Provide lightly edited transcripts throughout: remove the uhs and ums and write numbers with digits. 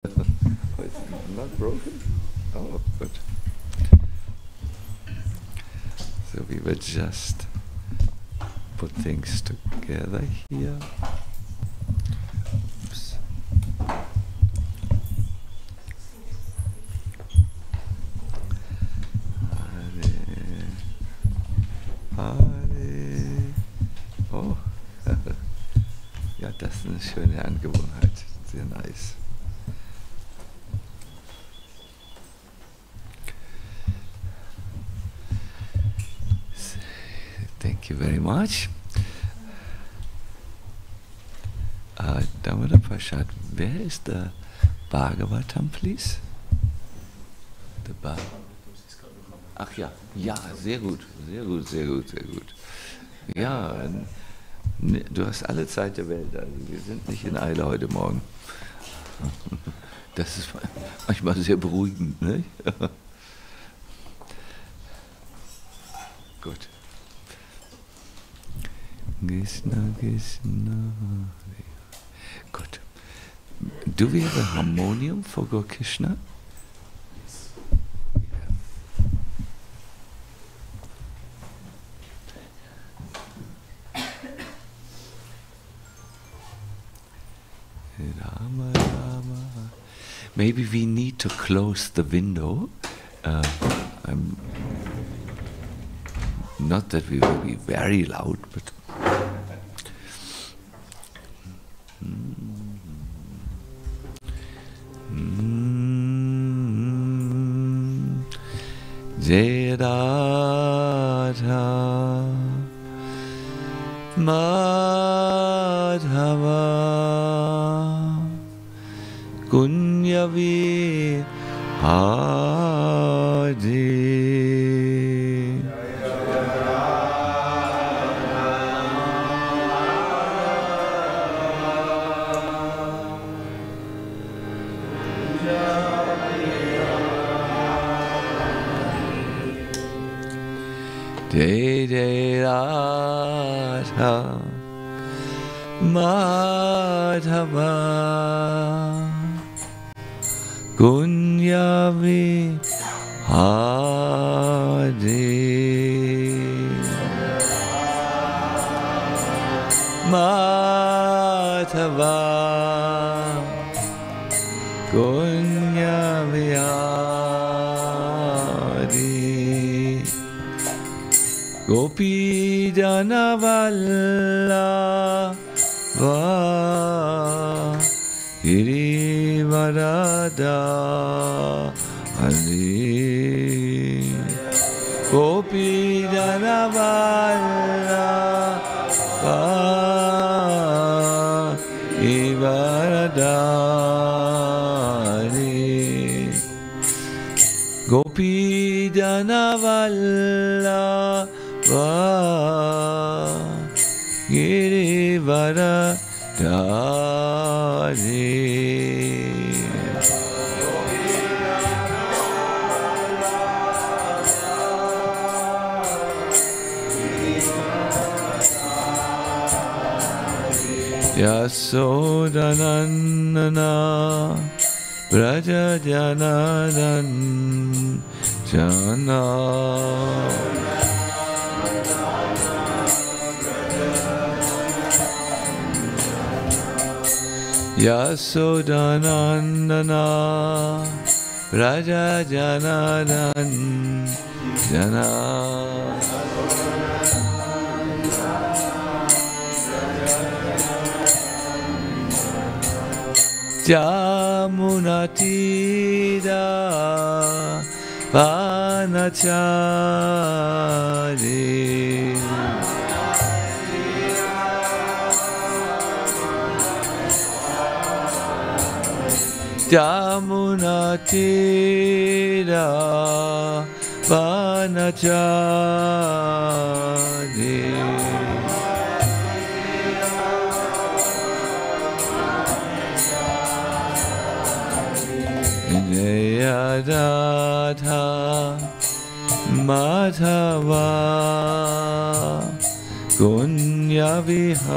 It's not broken? Oh, good. So we will just put things together here. Oops. Oh, ja, das ist eine schöne Angewohnheit. Sehr nice. Thank you very much. Damodar Prasad, where is the Bhagavatam, please? The Ach ja, ja, sehr gut, sehr gut, sehr gut, sehr gut. Ja, du hast alle Zeit der Welt, also wir sind nicht in Eile heute Morgen. Das ist manchmal sehr beruhigend, ne? Gut. Krishna, Krishna. Good. Do we have a harmonium for Gaur Krishna? Rama, Rama. Maybe we need to close the window. Not that we will be very loud, but Jai Radha Madhava Kunya Vihari Jai Jai Radha Madhava Kunya Vihari Madhava Kunya Vihari Gopi Janavallava Girivarada Hari Gopi Janavallava Girivarada Hari Gopi Janavallava Girivaradari Yasodanandana Braja Janadan Jana Yasodanandana Raja Janadan Jana Jamunatira Vanachari Jamunatira Vanachari Jaya Radha Madhava Kunya Vihari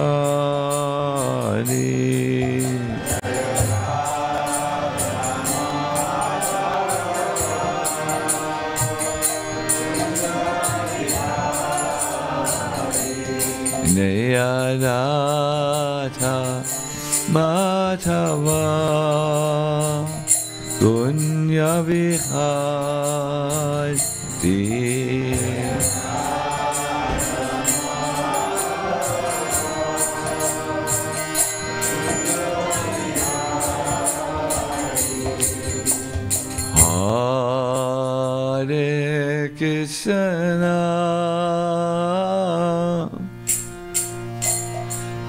Punya Vihari Hare Krishna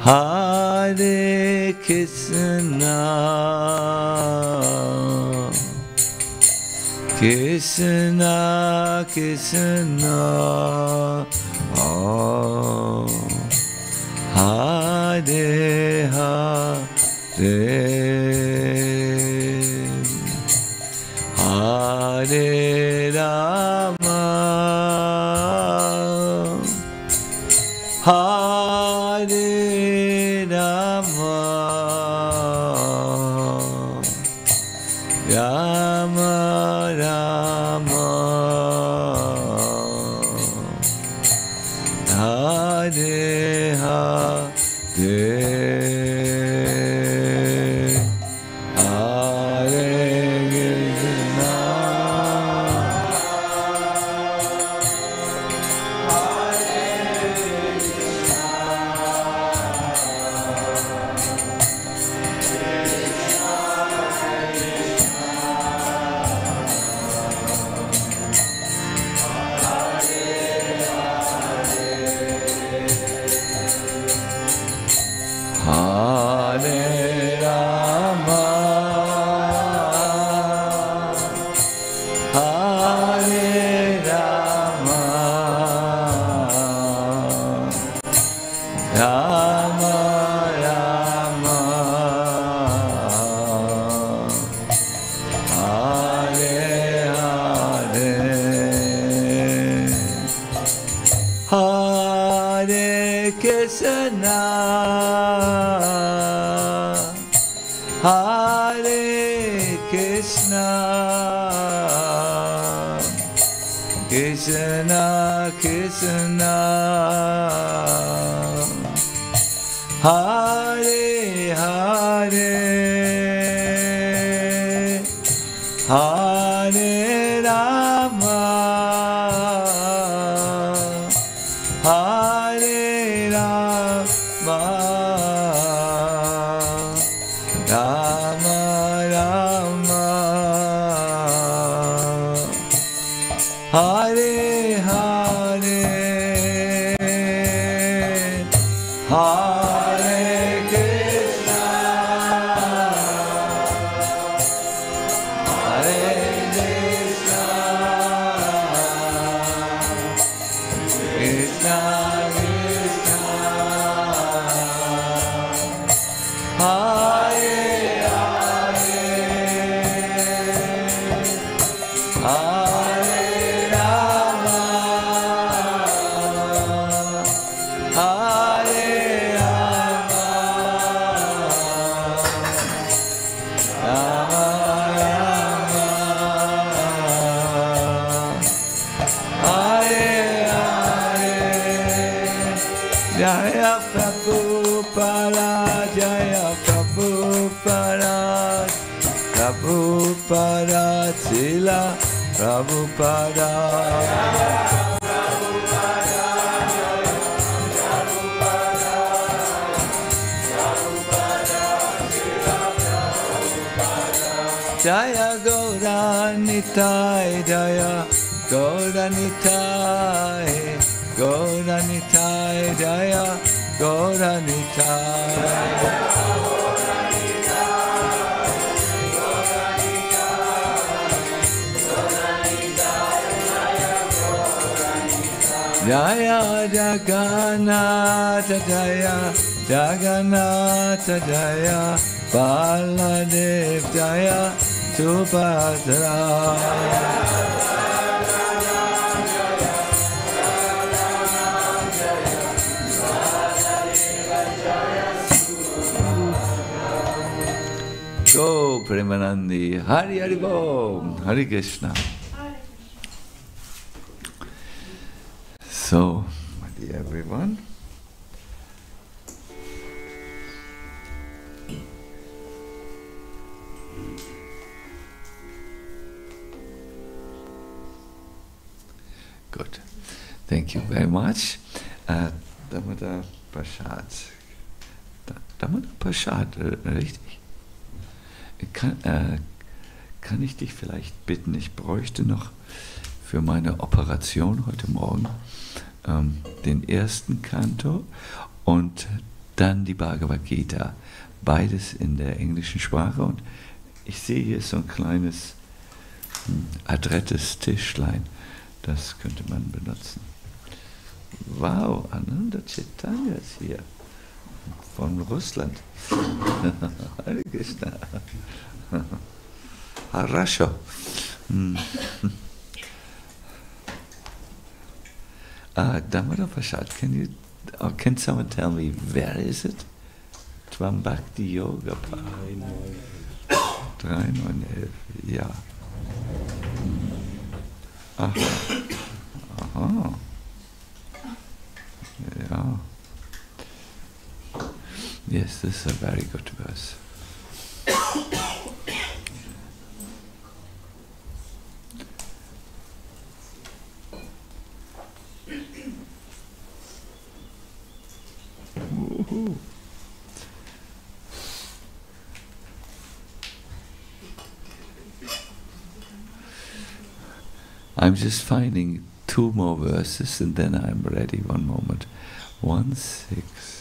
Hare Krishna Krishna Krishna oh, Hare Hare Hare Rama Hare Rama Rama Rama Hare Hare Krishna Krishna Hare Hare Hare Rama Hare Rama Rama Rama Hare Hare Hare Krishna Hare Krishna Krishna Krishna Hare Hare Hare Rama Hare Rama Rama Rama Hare Hare Jaya Prabhupada Jaya Prabhupada Prabhupada Srila Prabhupada Jaya Gauranitai Jaya Gauranitai Gauranitai Jaya Gauranitai Jaya Jagannatha Jaya Jagannatha Jaya Baladev Jaya Subhadra Go Premanandi Hari Hari Bom Hari Krishna. So, my dear everyone, Good. Thank you very much. Damodar Prasad. Damodar Prasad, richtig? Kann ich dich vielleicht bitten, ich bräuchte noch für meine Operation heute Morgen den ersten Kanto und dann die Bhagavad Gita. Beides in der englischen Sprache. Und ich sehe hier so ein kleines adrettes Tischlein. Das könnte man benutzen. Wow, Ananda Chaitanya ist hier. Von Russland. Hare Krishna. Harasho. Damodar Prasad, can someone tell me where is it? Tvam Bhakti Yoga Park. 3911, ja. Aha. Aha. Ja. Yes, this is a very good verse. Woohoo. I'm just finding 2 more verses and then I'm ready. One moment. 1, 6.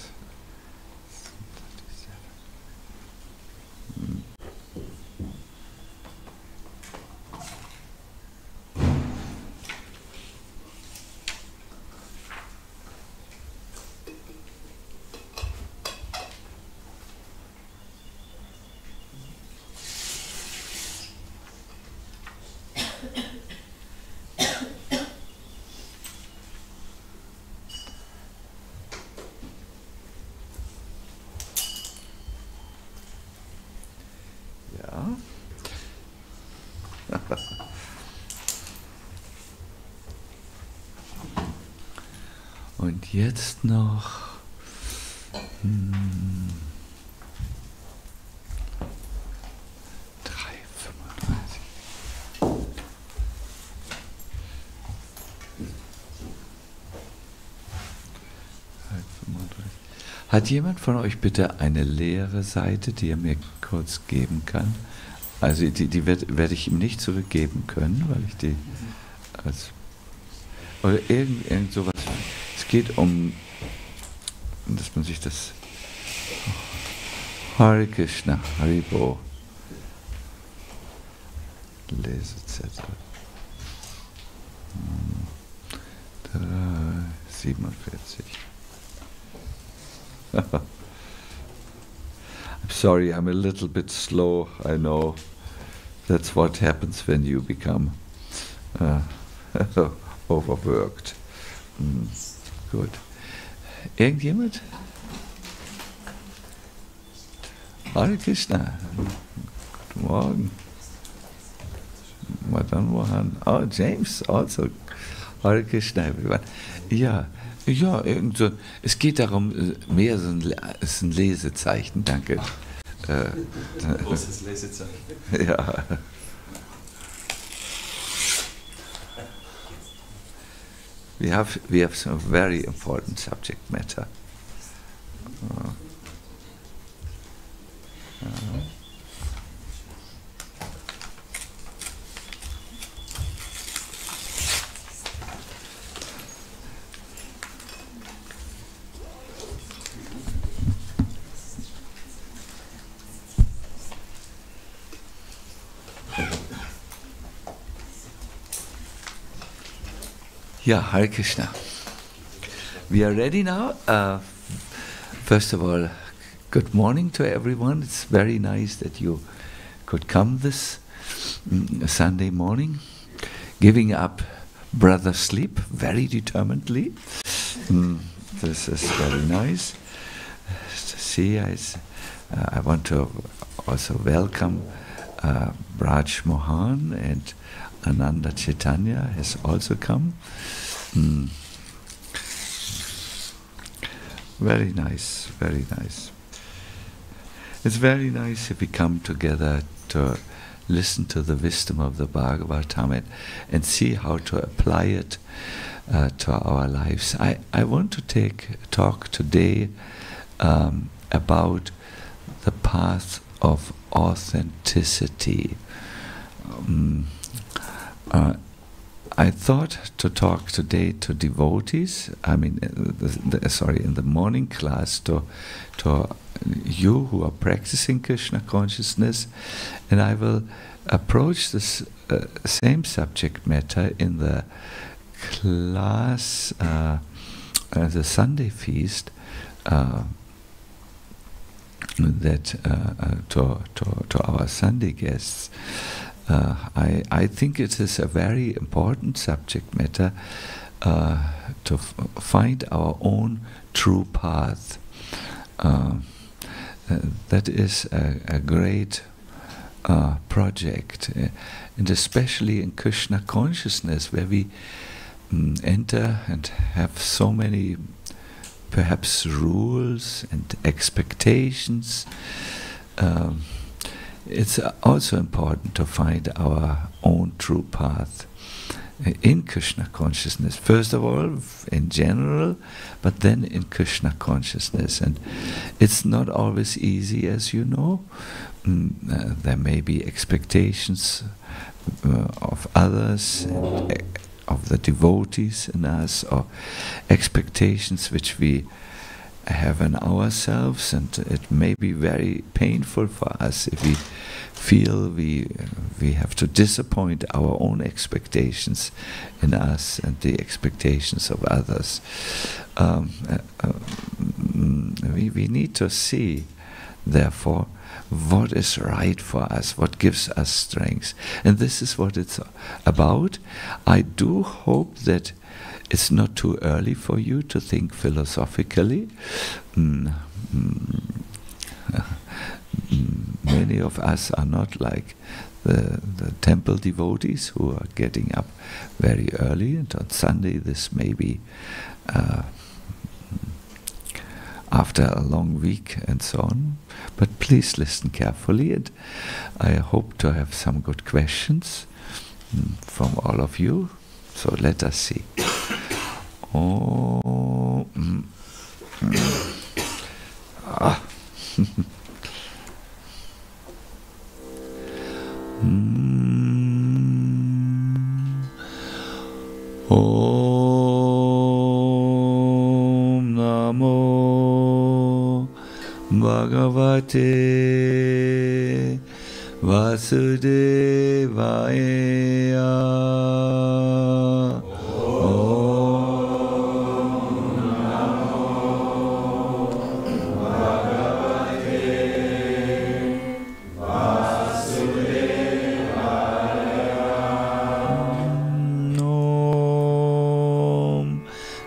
Und jetzt noch 3,35. Hat jemand von euch bitte eine leere Seite, die er mir kurz geben kann? Also die werde ich ihm nicht zurückgeben können, weil ich die oder irgend sowas. Es geht um, dass man sich das Hare Krishna, Haribo Lesezettel 47. I'm sorry, I'm a little bit slow, I know. That's what happens when you become overworked. Gut. Irgendjemand? Hare Krishna. Guten Morgen. Madan Mohan. Oh, James also. Hare Krishna, everyone. Ja, irgend so. Es geht darum, mehr so es ist ein Lesezeichen, danke. Großes Lesezeichen. Ja. We have some very important subject matter. Yeah, Hare Krishna. We are ready now. First of all, good morning to everyone. It's very nice that you could come this Sunday morning, giving up brother sleep very determinedly. This is very nice to see. I want to also welcome Raj Mohan, and Ananda Chaitanya has also come. Very nice, very nice. It's very nice if we come together to listen to the wisdom of the Bhagavatam and see how to apply it to our lives. I want to talk today about the path of authenticity. I thought to talk today to devotees. I mean, in the morning class to you who are practicing Krishna consciousness, and I will approach this same subject matter in the class, the Sunday feast, that to our Sunday guests. I think it is a very important subject matter to find our own true path. That is a great project, and especially in Krishna consciousness, where we enter and have so many perhaps rules and expectations. It's also important to find our own true path in Krishna consciousness. First of all, in general, but then in Krishna consciousness. And it's not always easy, as you know. There may be expectations of others, and of the devotees in us, or expectations which we have in ourselves, and it may be very painful for us if we feel we have to disappoint our own expectations in us and the expectations of others. We need to see, therefore, what is right for us, what gives us strength. And this is what it's about. I do hope that it's not too early for you to think philosophically. Many of us are not like the temple devotees who are getting up very early, and on Sunday this may be after a long week and so on. But please listen carefully, and I hope to have some good questions from all of you. So let us see. Oh, Om Namo Bhagavate Vasudevaya.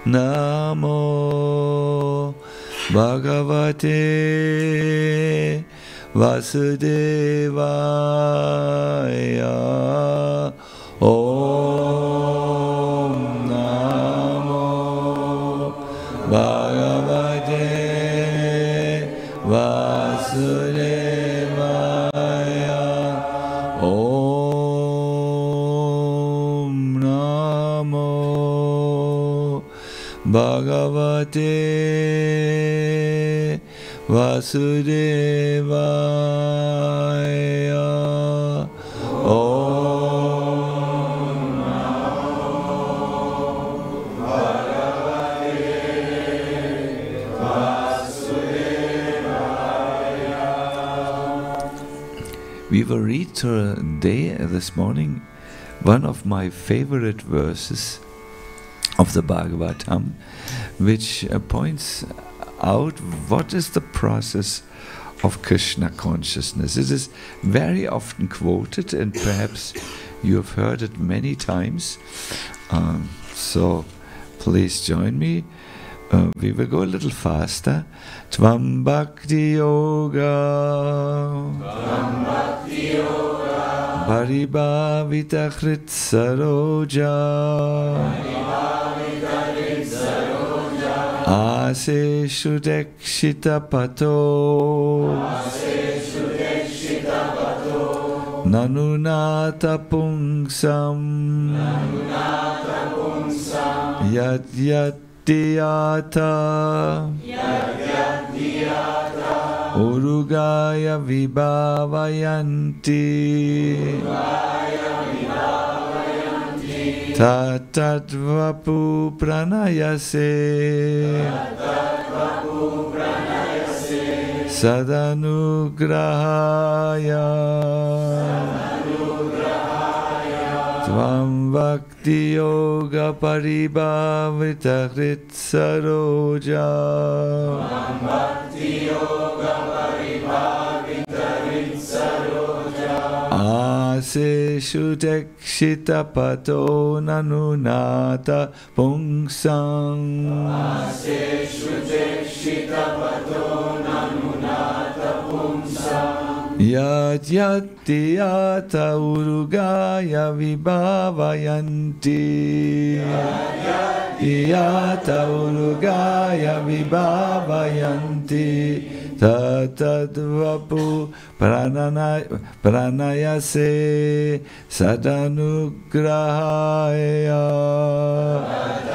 Namo Bhagavate Vasudevaya. Om Namo Bhagavate Vasudevaya. Om Namo Bhagavate Vasudevaya. Om Namo Bhagavate Vasudevaya. We will read today, this morning, one of my favorite verses of the Bhagavatam, which points out what is the process of Krishna consciousness. It is very often quoted, and perhaps you have heard it many times. So please join me. We will go a little faster. Tvam Bhakti Yoga, Paribhavita Krit Saroja, Aseshu Dekshita Pato, Nanunata pungsam Yat yat diyata Urugaya vibhavayanti Tatatvapu pranayase Sadanugrahaya Tvam Bhakti Yoga Paribhavita Hrit Saroja Aseshu Tekshita Pato Nanunata Pungsam Yat yat diyata urugaya vibhavayanti Yata urugaya vibhavayanti Tatadvapu pranayase sadanugrahaya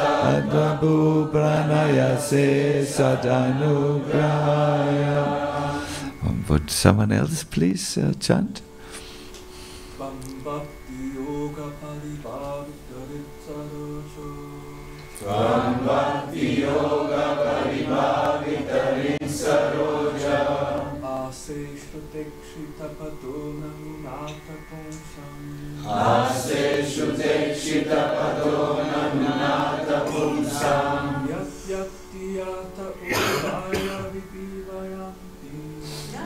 Tatadvapu pranayase sadanugrahaya. Would someone else please chant?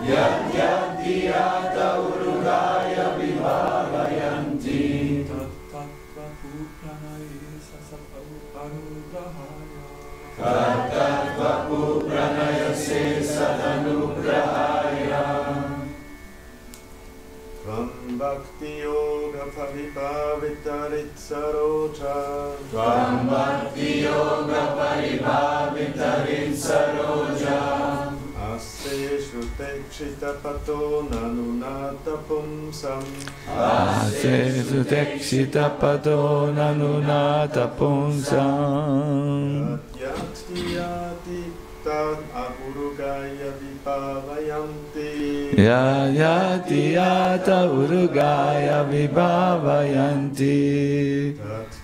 Yat yat diyata urugaya vibhavayanti Tatatvapu pranayasa sadanugrahaya Tatatvapu pranayase sadanugrahaya Tvam bhakti yoga paribhavita ritsaroja Tvam bhakti yoga paribhavita ritsaroja Aseshu tekshita pato nanunata pumsam Aseshu tekshita pato nanunata pumsam Yati yati tad apurugaya vibhavayanti Yati yata urugaya vibhavayanti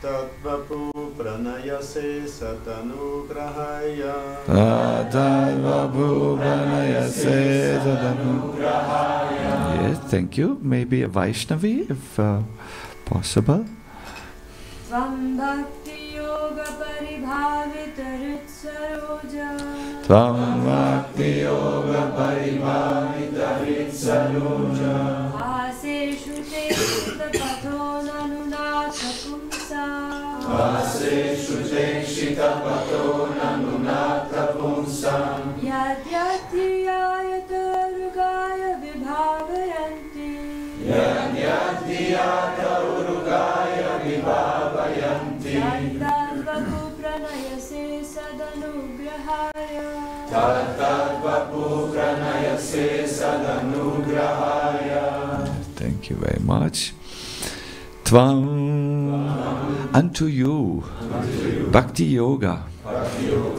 Tattvapu pranayase sadanugrahaya Tattvapu pranayase sadanugrahaya. Yes, thank you. Maybe a Vaishnavi if possible. Tvam bhakti yoga paribhavita ritsaroja Tvam bhakti yoga paribhavita ritsaroja Aseshu tekshita patho nanunata pumsam Aseshu tekshita pato nanunata pumsam Yat yat diyata urugaya vibhavayanti Yat yat diyata urugaya vibhavayanti Tattvapu pranayase sadanugrahaya Tattvapu pranayase sadanugrahaya. Thank you very much. Tvam, unto you, Bhakti Yoga,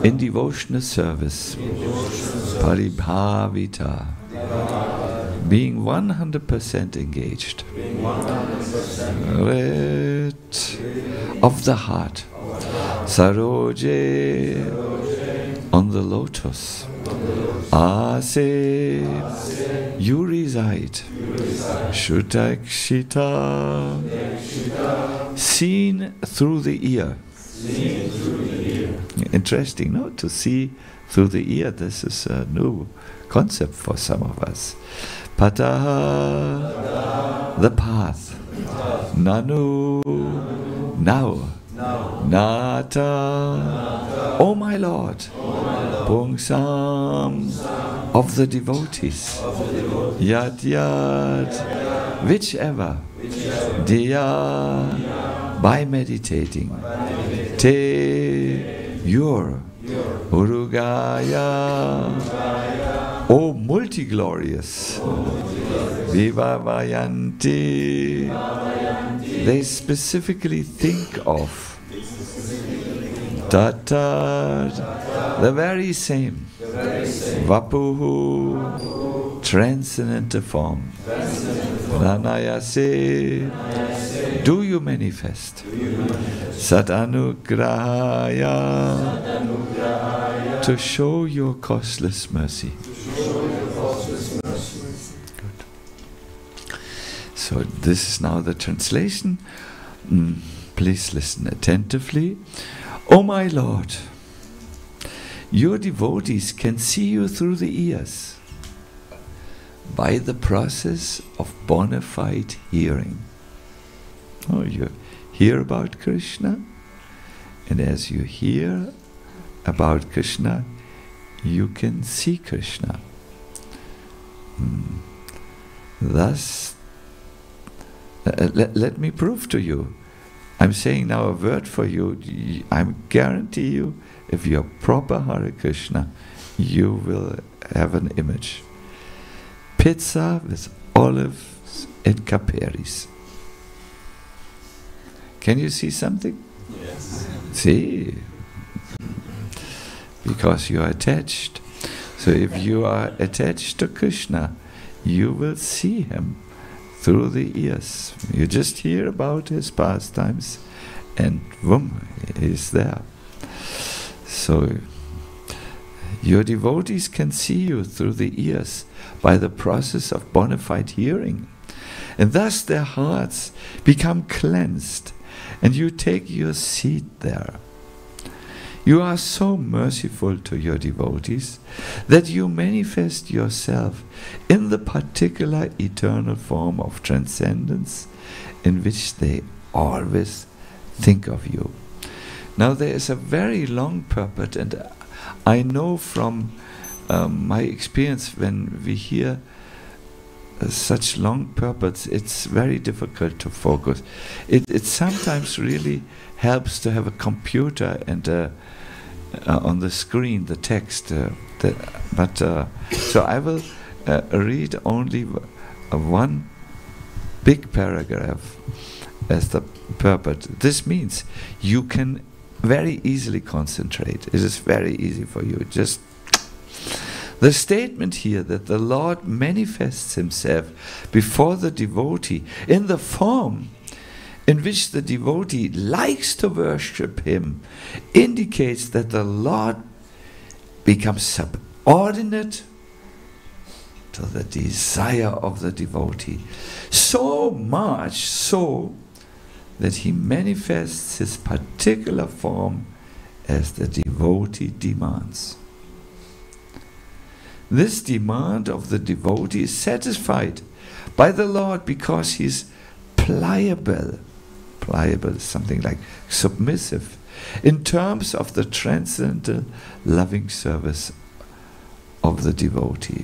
in devotional service, Paribhavita, being 100% engaged, Rit of the heart, Saroje, on the lotus, Ase, you reside, Shutakshita, seen through the ear. Interesting, no? To see through the ear, this is a new concept for some of us. Pataha, the path. Nanu, now. Nata, O my Lord. Pungsam, of the devotees. Yat yat, whichever. Diya, by meditating. Te, your. Urugaya, O multi-glorious. Vibhavayanti. They specifically think of Tata, the very same. Vapuhu, transcendent form. Pranayase, do you manifest? Sadanugrahaya, to show your costless mercy. Good. So this is now the translation. Please listen attentively. O my Lord, your devotees can see you through the ears by the process of bona fide hearing. Oh, you hear about Krishna, and as you hear about Krishna, you can see Krishna. Thus, let me prove to you. I'm saying now a word for you. I guarantee you, if you're proper Hare Krishna, you will have an image. Pizza with olives and caperis. Can you see something? Yes. See? Because you are attached. So if you are attached to Krishna, you will see him through the ears. You just hear about his pastimes and boom, he's there. So your devotees can see you through the ears by the process of bona fide hearing. And thus their hearts become cleansed and you take your seat there. You are so merciful to your devotees that you manifest yourself in the particular eternal form of transcendence in which they always think of you. Now there is a very long purport, and I know from my experience when we hear such long purports, it's very difficult to focus. It sometimes really helps to have a computer and on the screen the text. So I will read only one big paragraph as the purport. This means you can very easily concentrate. It is very easy for you. Just the statement here that the Lord manifests himself before the devotee in the form in which the devotee likes to worship him indicates that the Lord becomes subordinate to the desire of the devotee. So much so that he manifests his particular form as the devotee demands. This demand of the devotee is satisfied by the Lord because he is pliable. Pliable is something like submissive in terms of the transcendental loving service of the devotee.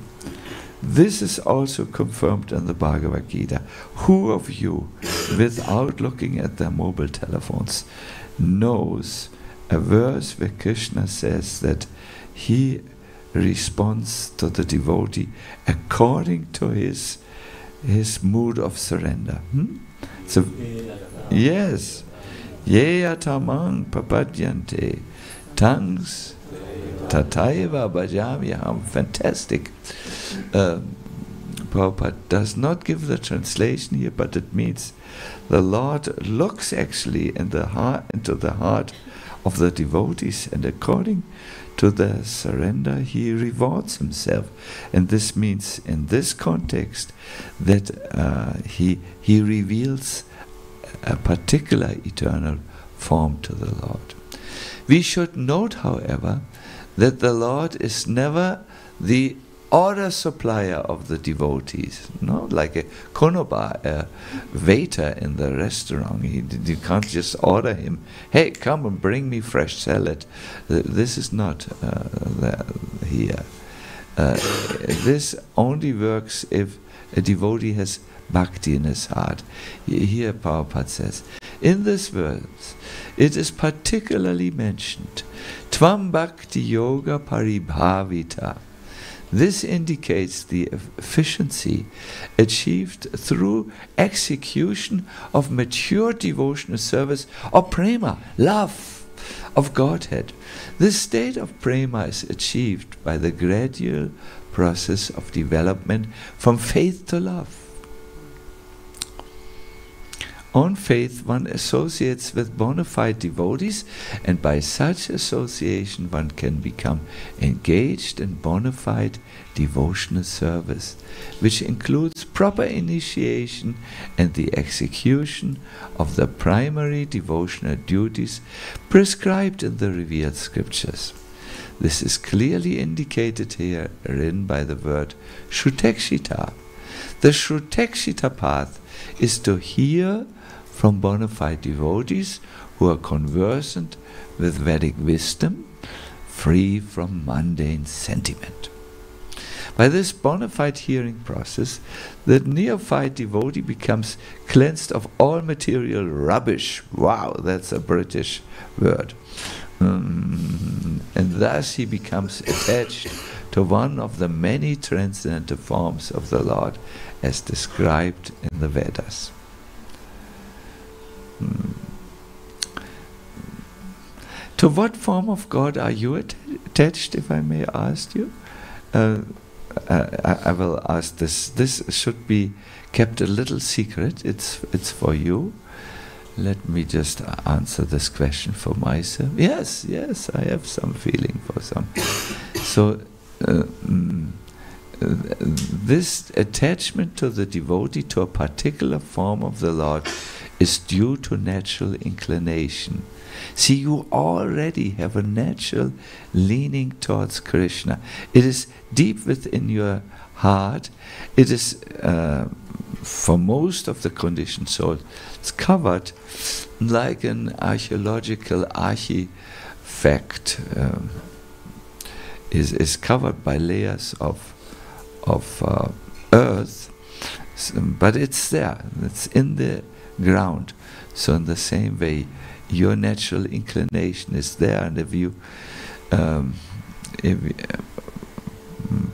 This is also confirmed in the Bhagavad Gita. Who of you, without looking at their mobile telephones, knows a verse where Krishna says that he responds to the devotee according to his mood of surrender? So, yes. Yeyatamang papadyante tangs tataiva bhajamyaham. Fantastic. Prabhupada does not give the translation here, but it means the Lord looks actually into the heart of the devotees, and according to their surrender he rewards himself. And this means in this context that he reveals a particular eternal form to the Lord. We should note, however, that the Lord is never the order supplier of the devotees, no, like a konoba, a waiter in the restaurant. You can't just order him, hey, come and bring me fresh salad. This is not here. This only works if a devotee has bhakti in his heart. Here Prabhupada says, in this verse, it is particularly mentioned, Tvam bhakti yoga paribhavita. This indicates the efficiency achieved through execution of mature devotional service or prema, love of Godhead. This state of prema is achieved by the gradual process of development from faith to love. On faith one associates with bona fide devotees, and by such association one can become engaged in bona fide devotional service, which includes proper initiation and the execution of the primary devotional duties prescribed in the revealed scriptures. This is clearly indicated herein by the word Shrutekshita. The Shrutekshita path is to hear from bona fide devotees who are conversant with Vedic wisdom, free from mundane sentiment. By this bona fide hearing process, the neophyte devotee becomes cleansed of all material rubbish. Wow, that's a British word. And thus he becomes attached to one of the many transcendental forms of the Lord as described in the Vedas. To what form of God are you attached, if I may ask you? I will ask this. This should be kept a little secret. It's for you. Let me just answer this question for myself. Yes, I have some feeling for some. So, this attachment to the devotee, to a particular form of the Lord, is due to natural inclination. See, you already have a natural leaning towards Krishna. It is deep within your heart. It is, for most of the conditioned souls, it's covered like an archaeological artifact. Is covered by layers of earth, but it's there. It's in the ground. So in the same way, your natural inclination is there, and if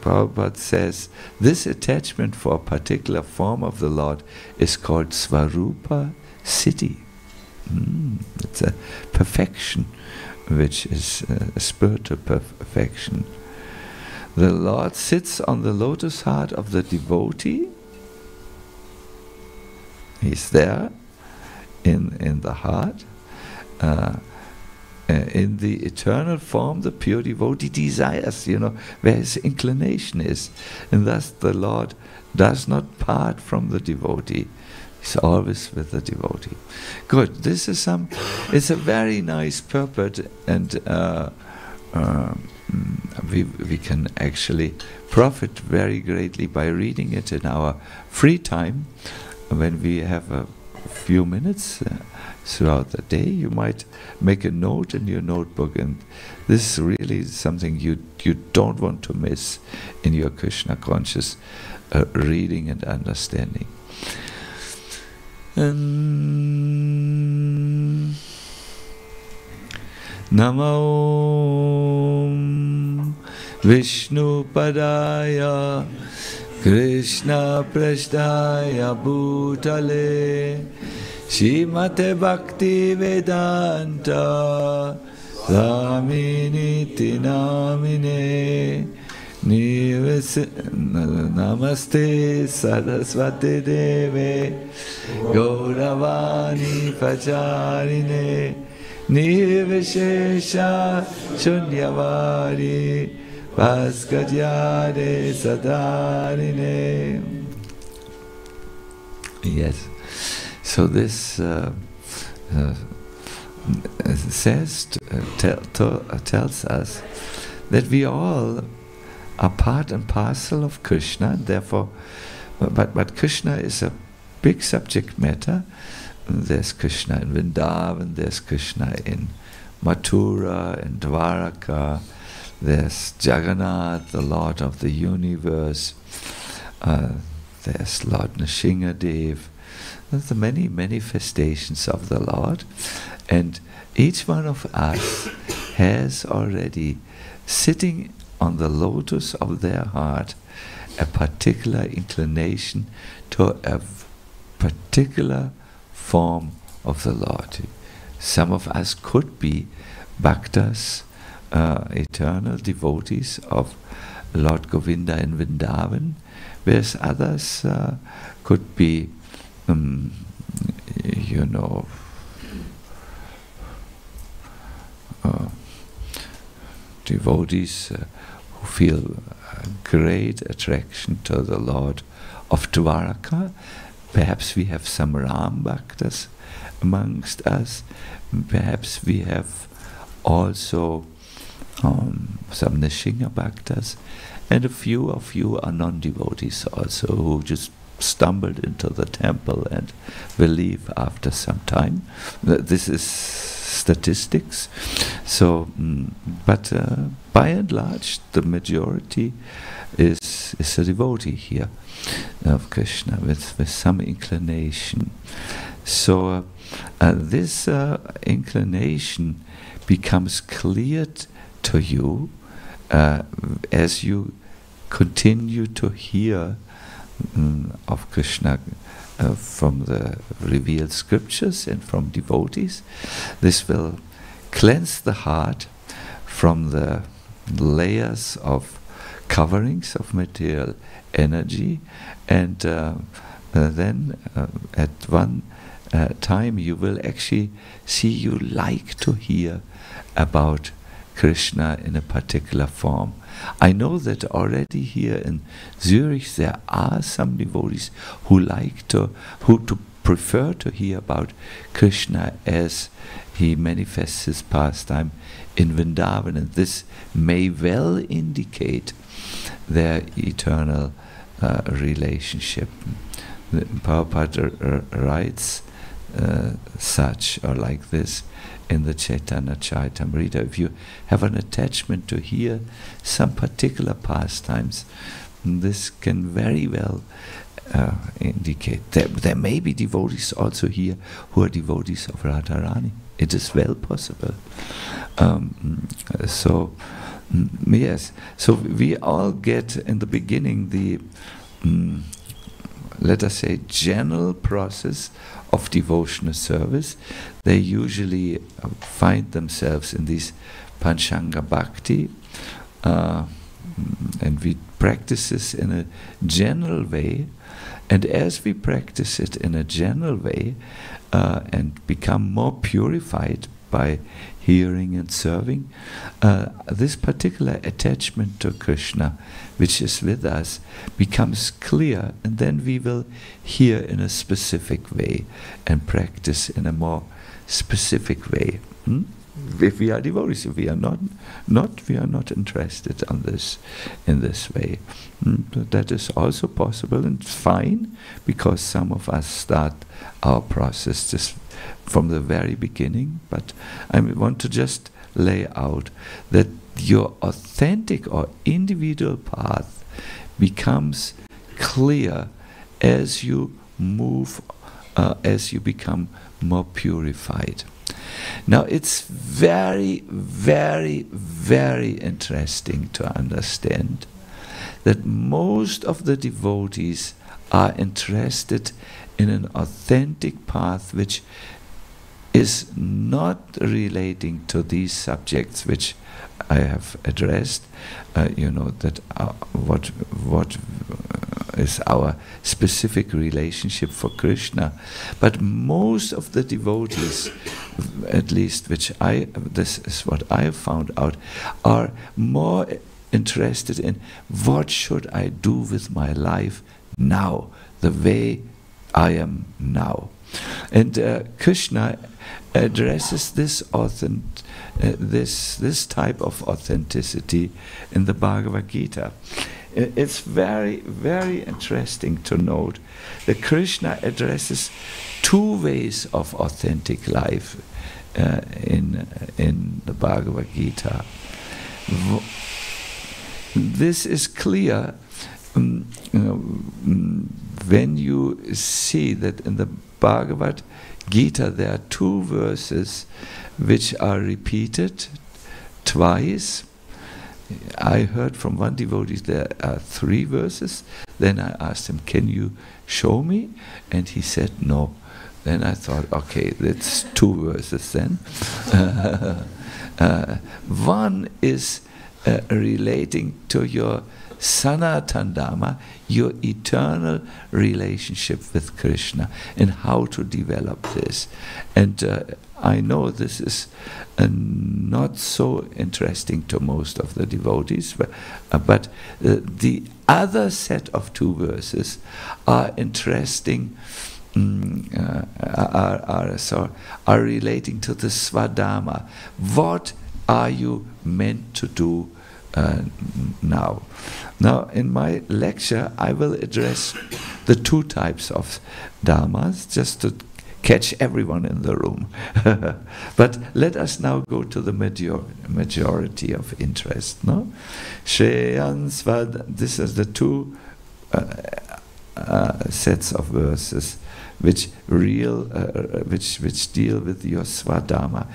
Prabhupada says this attachment for a particular form of the Lord is called Svarupa Siddhi. It's a perfection, which is a spiritual perfection. The Lord sits on the lotus heart of the devotee. He's there in the heart. In the eternal form, the pure devotee desires, where his inclination is. And thus the Lord does not part from the devotee. He's always with the devotee. Good. This is it's a very nice purport, and we can actually profit very greatly by reading it in our free time. When we have a few minutes throughout the day, you might make a note in your notebook, and this is really something you don't want to miss in your Krishna conscious reading and understanding. Namo Vishnu Padaya Krishna Prasthaya Bhutale Shrimate Bhakti Vedanta Swaminiti Namine Namaste Saraswati Deve Gauravani Pacharine Nirvishesha Shunyavari Bhaskadyade Sadarine. Yes. So this tells us that we all are part and parcel of Krishna, and therefore, but Krishna is a big subject matter. There's Krishna in Vrindavan, there's Krishna in Mathura, in Dwaraka, there's Jagannath, the Lord of the universe, there's Lord Nrsimhadev. There's the many manifestations of the Lord, and each one of us has already, sitting on the lotus of their heart a particular inclination to a particular form of the Lord. Some of us could be bhaktas, eternal devotees of Lord Govinda in Vrindavan, whereas others could be, devotees who feel great attraction to the Lord of Dwaraka. Perhaps we have some Ram Bhaktas amongst us. Perhaps we have also some Nishinga Bhaktas. And a few of you are non-devotees also, who just stumbled into the temple and will leave after some time. This is statistics. So, but by and large, the majority is a devotee here of Krishna with some inclination. So this inclination becomes clear to you as you continue to hear of Krishna from the revealed scriptures and from devotees. This will cleanse the heart from the layers of coverings of material energy, and then at one time you will actually see you like to hear about Krishna in a particular form. I know that already here in Zurich there are some devotees who prefer to hear about Krishna as he manifests his pastime in Vrindavan, and this may well indicate their eternal relationship. Prabhupada writes such or like this in the Chaitanya Charitamrita. If you have an attachment to hear some particular pastimes, this can very well indicate. There may be devotees also here who are devotees of Radharani. It is well possible. Yes, so we all get in the beginning the, let us say, general process of devotional service. They usually find themselves in these Panchanga Bhakti, and we practice this in a general way. And as we practice it in a general way and become more purified by hearing and serving, this particular attachment to Krishna, which is with us, becomes clear, and then we will hear in a specific way and practice in a more specific way. If we are devotees, if we are not, we are not interested in this way. That is also possible and fine, because some of us start our process just from the very beginning. But I want to just lay out that your authentic or individual path becomes clear as you move, as you become more purified. Now, it's very, very, very interesting to understand that most of the devotees are interested in an authentic path which is not relating to these subjects which I have addressed, that what is our specific relationship for Krishna. But most of the devotees, at least this is what I have found out, are more interested in what should I do with my life now, the way I am now. And Krishna addresses this type of authenticity in the Bhagavad Gita. It's very, very interesting to note that Krishna addresses two ways of authentic life in the Bhagavad Gita. This is clear when you see that in the Bhagavad Gita there are two verses which are repeated twice. I heard from one devotee there are 3 verses. Then I asked him, can you show me? And he said no. Then I thought, okay, that's 2 verses then. One is relating to your Sanatana Dharma, your eternal relationship with Krishna, and how to develop this. And I know this is not so interesting to most of the devotees, but the other set of 2 verses are interesting, are relating to the Swadharma. What are you meant to do now? Now, in my lecture, I will address the 2 types of dharmas, just to catch everyone in the room. But let us now go to the majority of interest. No, Shreyan Svad. This is the 2 sets of verses which deal with your Swadharma,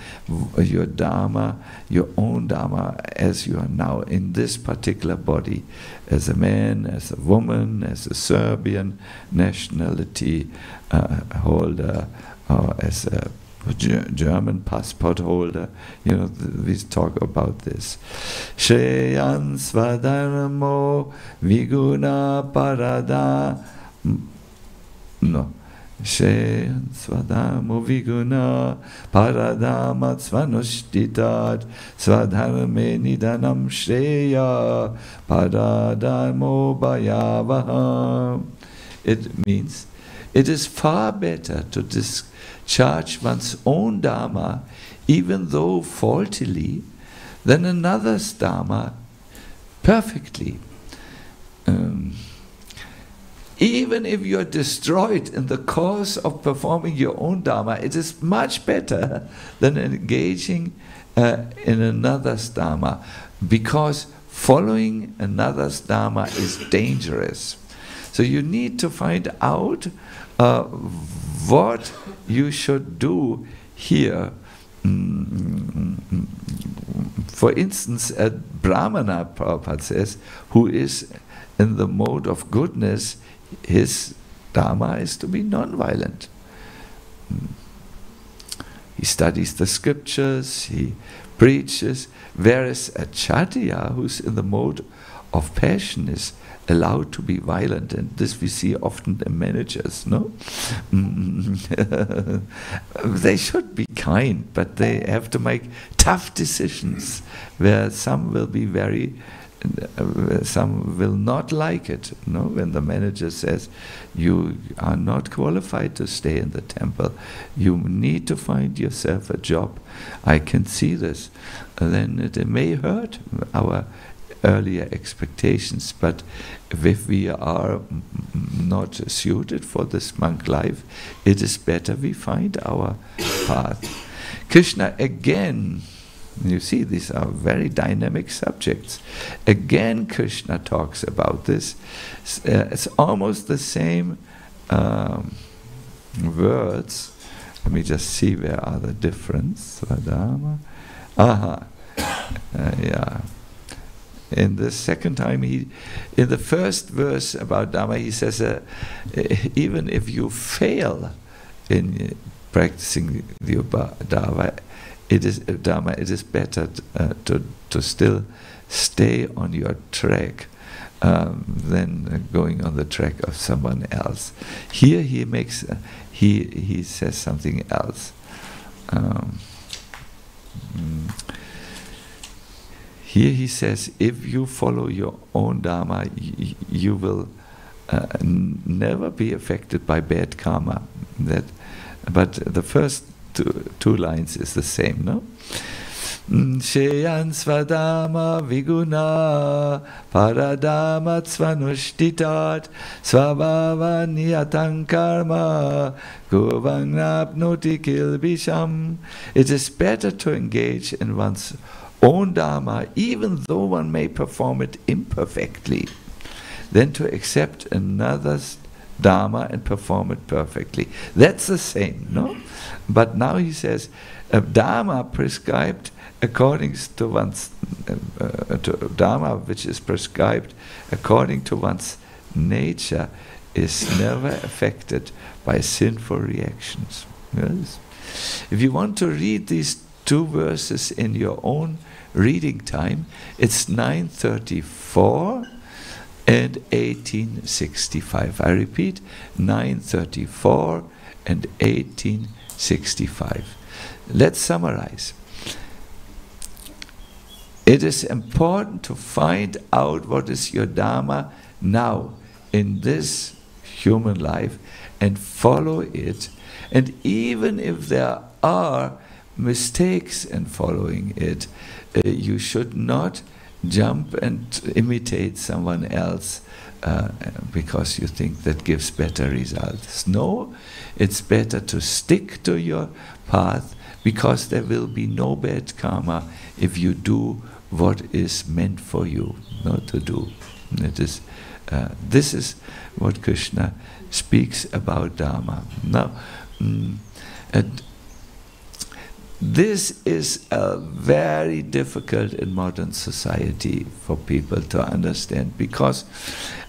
your Dharma, your own Dharma, as you are now in this particular body, as a man, as a woman, as a Serbian nationality holder, or as a German passport holder. You know, we talk about this. Shreyan Swadharmo Viguna Parada. No. Shreyan Swadharmo Viguna Paradama Svanushtitat Swadharme Nidanam Shreya Paradamo Bhayavaha. It means it is far better to discharge one's own Dharma, even though faultily, than another's Dharma perfectly. Even if you are destroyed in the course of performing your own Dharma, it is much better than engaging in another's Dharma, because following another's Dharma is dangerous. So you need to find out what you should do here. For instance, a Brahmana, Prabhupada says, who is in the mode of goodness, his Dharma is to be non-violent. He studies the scriptures, he preaches, whereas a Kshatriya, who's in the mode of passion, is allowed to be violent, and this we see often in managers, no? They should be kind, but they have to make tough decisions, where some will be very, some will not like it, no? When the manager says, you are not qualified to stay in the temple, you need to find yourself a job, I can see this, then it may hurt our earlier expectations, but if we are not suited for this monk life, it is better we find our path. Krishna again, you see, these are very dynamic subjects. Again, Krishna talks about this. It's almost the same words. Let me just see where are the difference. Swadharma. Aha. Yeah. In the second time, in the first verse about Dharma, he says, even if you fail in practicing the Dharma, it is better to still stay on your track than going on the track of someone else. Here he makes, he says something else. Here he says, if you follow your own Dharma, you will never be affected by bad karma. But the first two lines is the same, no? Sheyan Swadharma Viguna Paradama Svanushthitat Svabhava Niyatang Karma Govangnapnoti Kilbisham. It is better to engage in one's own Dharma, even though one may perform it imperfectly, than to accept another's Dharma and perform it perfectly. That's the same, no? But now he says, a Dharma prescribed according to one's Dharma which is prescribed according to one's nature is never affected by sinful reactions. Yes? If you want to read these two verses in your own reading time, it's 9:34 and 1865. I repeat, 9:34 and 1865. Let's summarize. It is important to find out what is your Dharma now in this human life and follow it. And even if there are mistakes in following it, you should not jump and imitate someone else because you think that gives better results. No, it's better to stick to your path, because there will be no bad karma if you do what is meant for you not to do. It is, this is what Krishna speaks about Dharma. Now, and this is very difficult in modern society for people to understand, because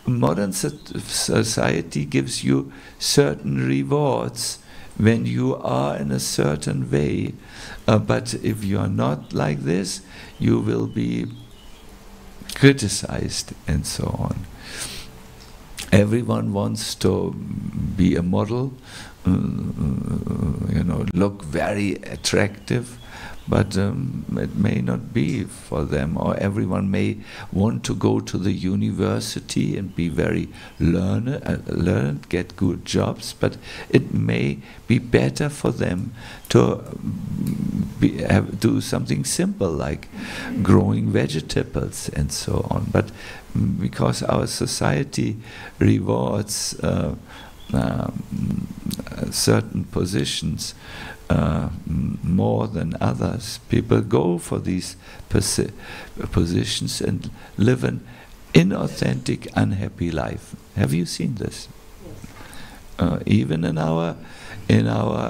modern society gives you certain rewards when you are in a certain way, but if you are not like this, you will be criticized and so on. Everyone wants to be a model, look very attractive, but it may not be for them. Or everyone may want to go to the university and be very learned, get good jobs, but it may be better for them to do something simple like growing vegetables and so on. But because our society rewards certain positions more than others, people go for these positions and live an inauthentic, unhappy life. Have you seen this? Yes. Even in our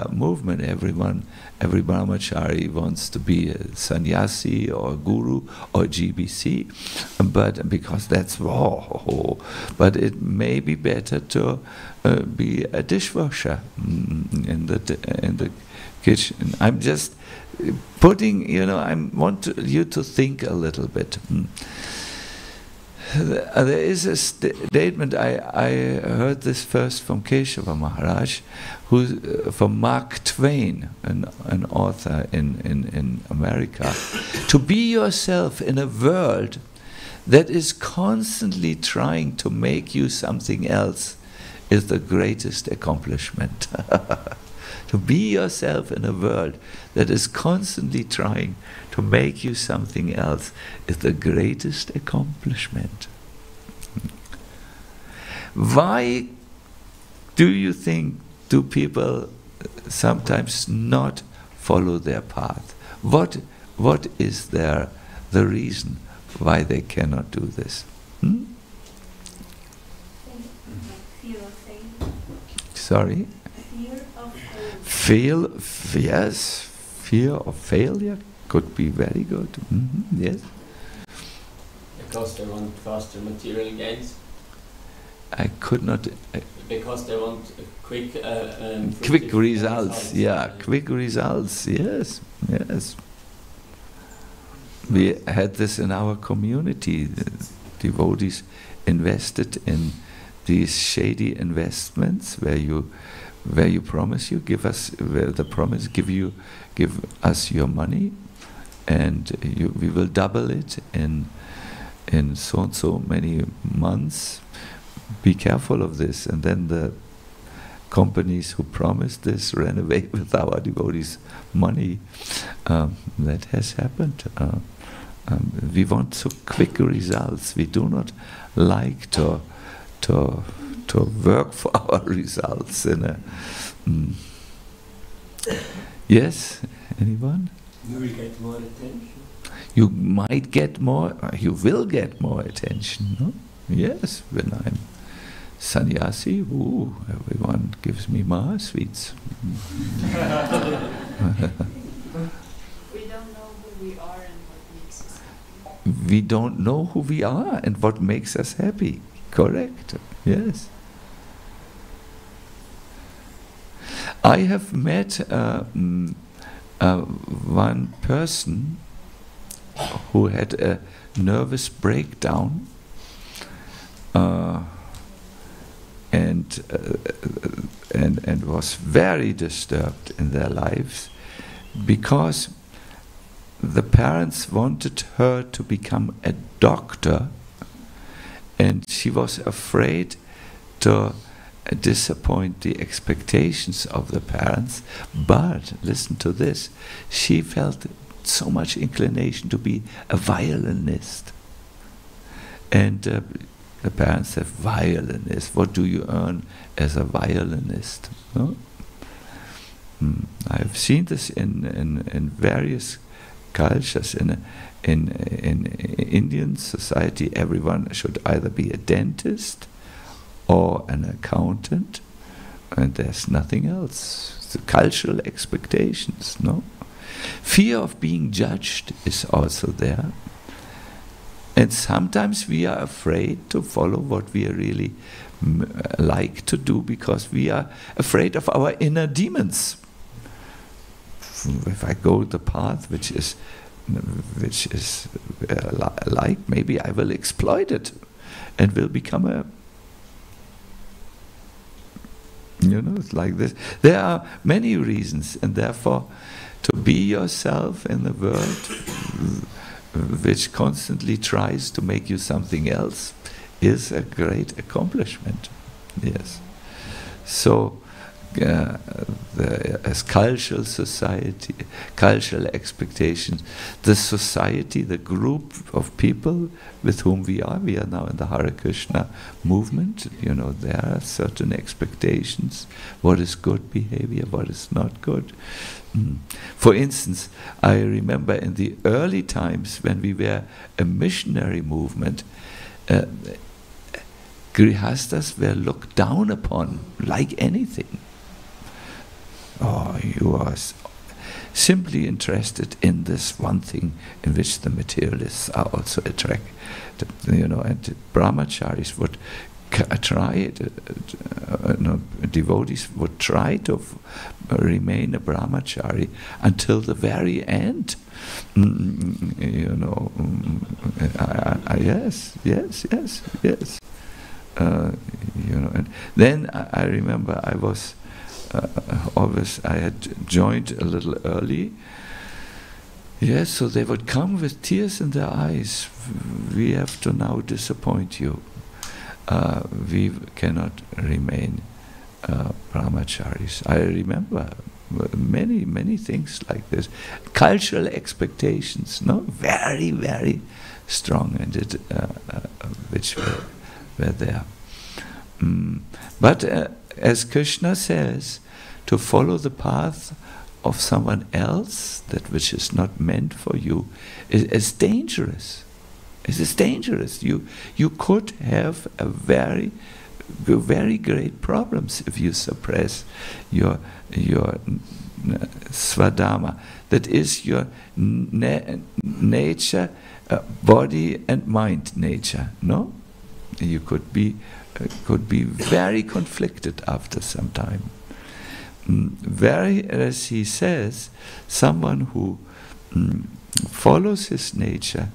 movement, every brahmachari wants to be a sannyasi or a guru or GBC, but because that's but it may be better to be a dishwasher in the kitchen. I'm just putting, I want you to think a little bit. There is a statement, I heard this first from Keshava Maharaj, from Mark Twain, an author in America. To be yourself in a world that is constantly trying to make you something else is the greatest accomplishment. To be yourself in a world that is constantly trying to make you something else is the greatest accomplishment. Why do you think do people sometimes not follow their path? What is the reason why they cannot do this? Fear of failure. Sorry? Fear of failure. Yes, fear of failure could be very good. Yes. Because they want faster material gains. I could not. Because they want quick results. Yeah, quick results. Yes, yes. We had this in our community. The devotees invested in these shady investments where you promise you give us give us your money, and we will double it in so and so many months. Be careful of this. And then the companies who promised this ran away with our devotees' money. That has happened. We want so quick results. We do not like to work for our results. Yes, anyone? You will get more attention. You might get more. You will get more attention. No? Yes, when I'm sannyasi, everyone gives me Mahasweets. We don't know who we are and what makes us happy. we don't know who we are and what makes us happy. Correct? Yes. I have met one person who had a nervous breakdown and was very disturbed in their lives because the parents wanted her to become a doctor, and she was afraid to disappoint the expectations of the parents. But listen to this, she felt so much inclination to be a violinist, and the parents said, violinist, what do you earn as a violinist? No? I've seen this in various cultures. In Indian society, everyone should either be a dentist or an accountant, and there's nothing else. It's the cultural expectations, no? Fear of being judged is also there. And sometimes we are afraid to follow what we really like to do because we are afraid of our inner demons. If I go the path which is like, maybe I will exploit it and will become a, it's like this. There are many reasons, and therefore to be yourself in the world which constantly tries to make you something else is a great accomplishment. Yes. So as cultural society, cultural expectations, the society, the group of people with whom we are now in the Hare Krishna movement, there are certain expectations. What is good behavior, what is not good. For instance, I remember in the early times when we were a missionary movement, Grihastas were looked down upon like anything. Oh, you are simply interested in this one thing in which the materialists are also attracted. And brahmacharis would try, devotees would try to remain a brahmachari until the very end. Yes. And then I remember I was I had joined a little early. Yes, so they would come with tears in their eyes. We have to now disappoint you. We cannot remain brahmacharis. I remember many things like this. Cultural expectations, very, very strong, and which were there. But as Krishna says, to follow the path of someone else, that which is not meant for you, is dangerous. It is dangerous. You could have very great problems if you suppress your swadharma. That is your nature, body and mind nature. No, you could be very conflicted after some time. As he says, someone who follows his nature,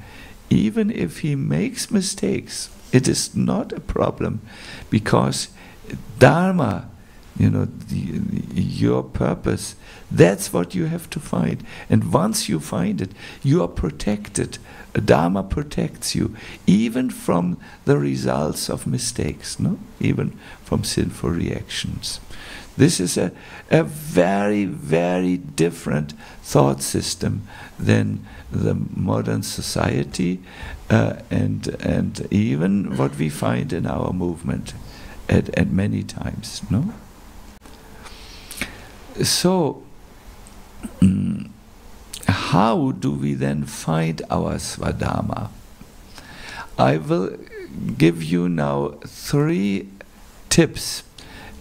even if he makes mistakes, it is not a problem, because dharma, your purpose, that's what you have to find. And once you find it, you are protected. Dharma protects you, even from the results of mistakes, even from sinful reactions. This is a very, very different thought system than the modern society and even what we find in our movement at many times. So, how do we then find our swadharma? I will give you now 3 tips,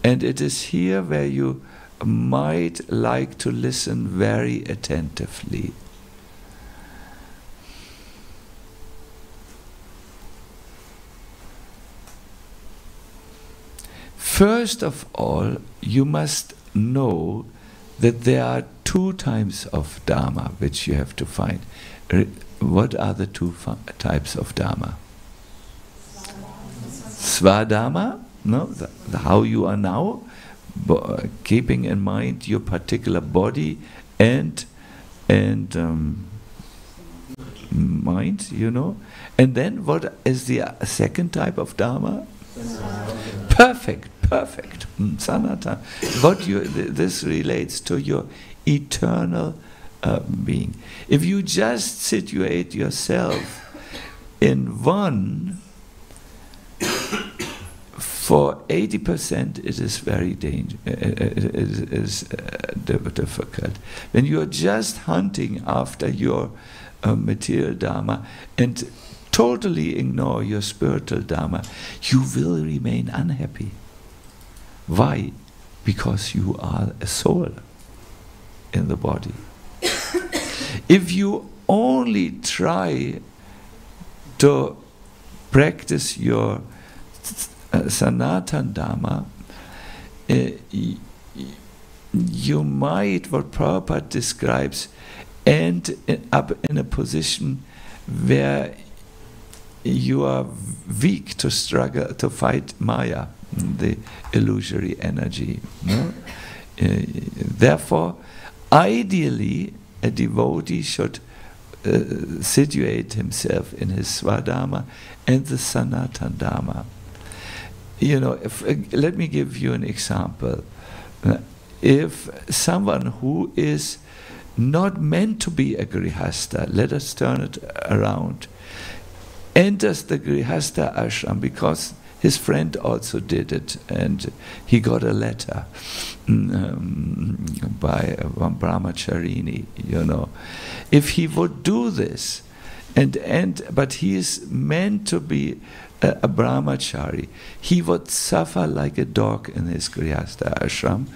and it is here where you might like to listen very attentively. first of all, you must know that there are two types of Dharma which you have to find. What are the two types of Dharma? Swadharma, no, how you are now, keeping in mind your particular body and mind, you know. And then what is the second type of Dharma? Perfect. Sanatana. This relates to your eternal being. If you just situate yourself in one, for 80% it is very difficult. When you are just hunting after your material Dharma and totally ignore your spiritual Dharma, you will remain unhappy. Why? Because you are a soul in the body. If you only try to practice your Sanatana Dharma, you might, what Prabhupada describes, end up in a position where you are weak to struggle, to fight Maya, the illusory energy. No? Therefore, ideally, a devotee should situate himself in his Swadharma and the Sanatana Dharma. You know, let me give you an example. If someone who is not meant to be a Grihastha, let us turn it around, enters the Grihastha ashram because his friend also did it, and he got a letter by one brahmacharini, you know. If he would do this, but he is meant to be a brahmachari, he would suffer like a dog in his grihastha ashram,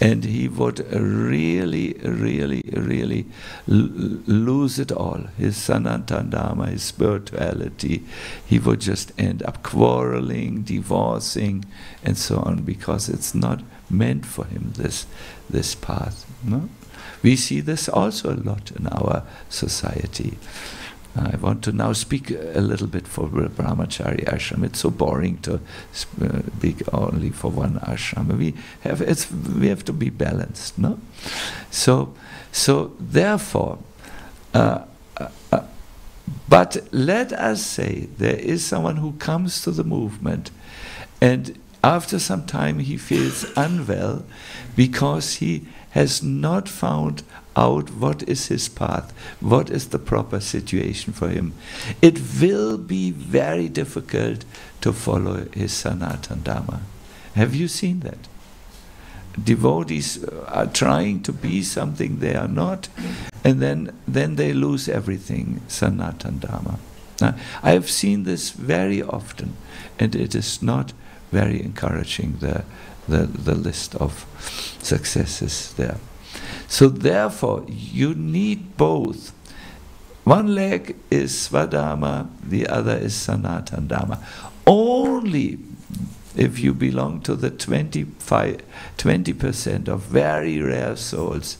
and he would really lose it all, his sanatana dharma, his spirituality. He would just end up quarreling, divorcing, and so on, because it's not meant for him, this path. No? We see this also a lot in our society. I want to now speak a little bit for brahmachari ashram. It's so boring to speak only for one ashram. We have to be balanced, no? So therefore, but let us say there is someone who comes to the movement, and after some time he feels unwell because he has not found out what is his path, what is the proper situation for him. It will be very difficult to follow his Sanatana Dharma. Have you seen that? Devotees are trying to be something they are not, and then they lose everything, Sanatana Dharma. Now, I have seen this very often, and it is not very encouraging, the list of successes there. So therefore, you need both. One leg is Swadharma, the other is Sanatana Dharma. Only if you belong to the 20% of very rare souls,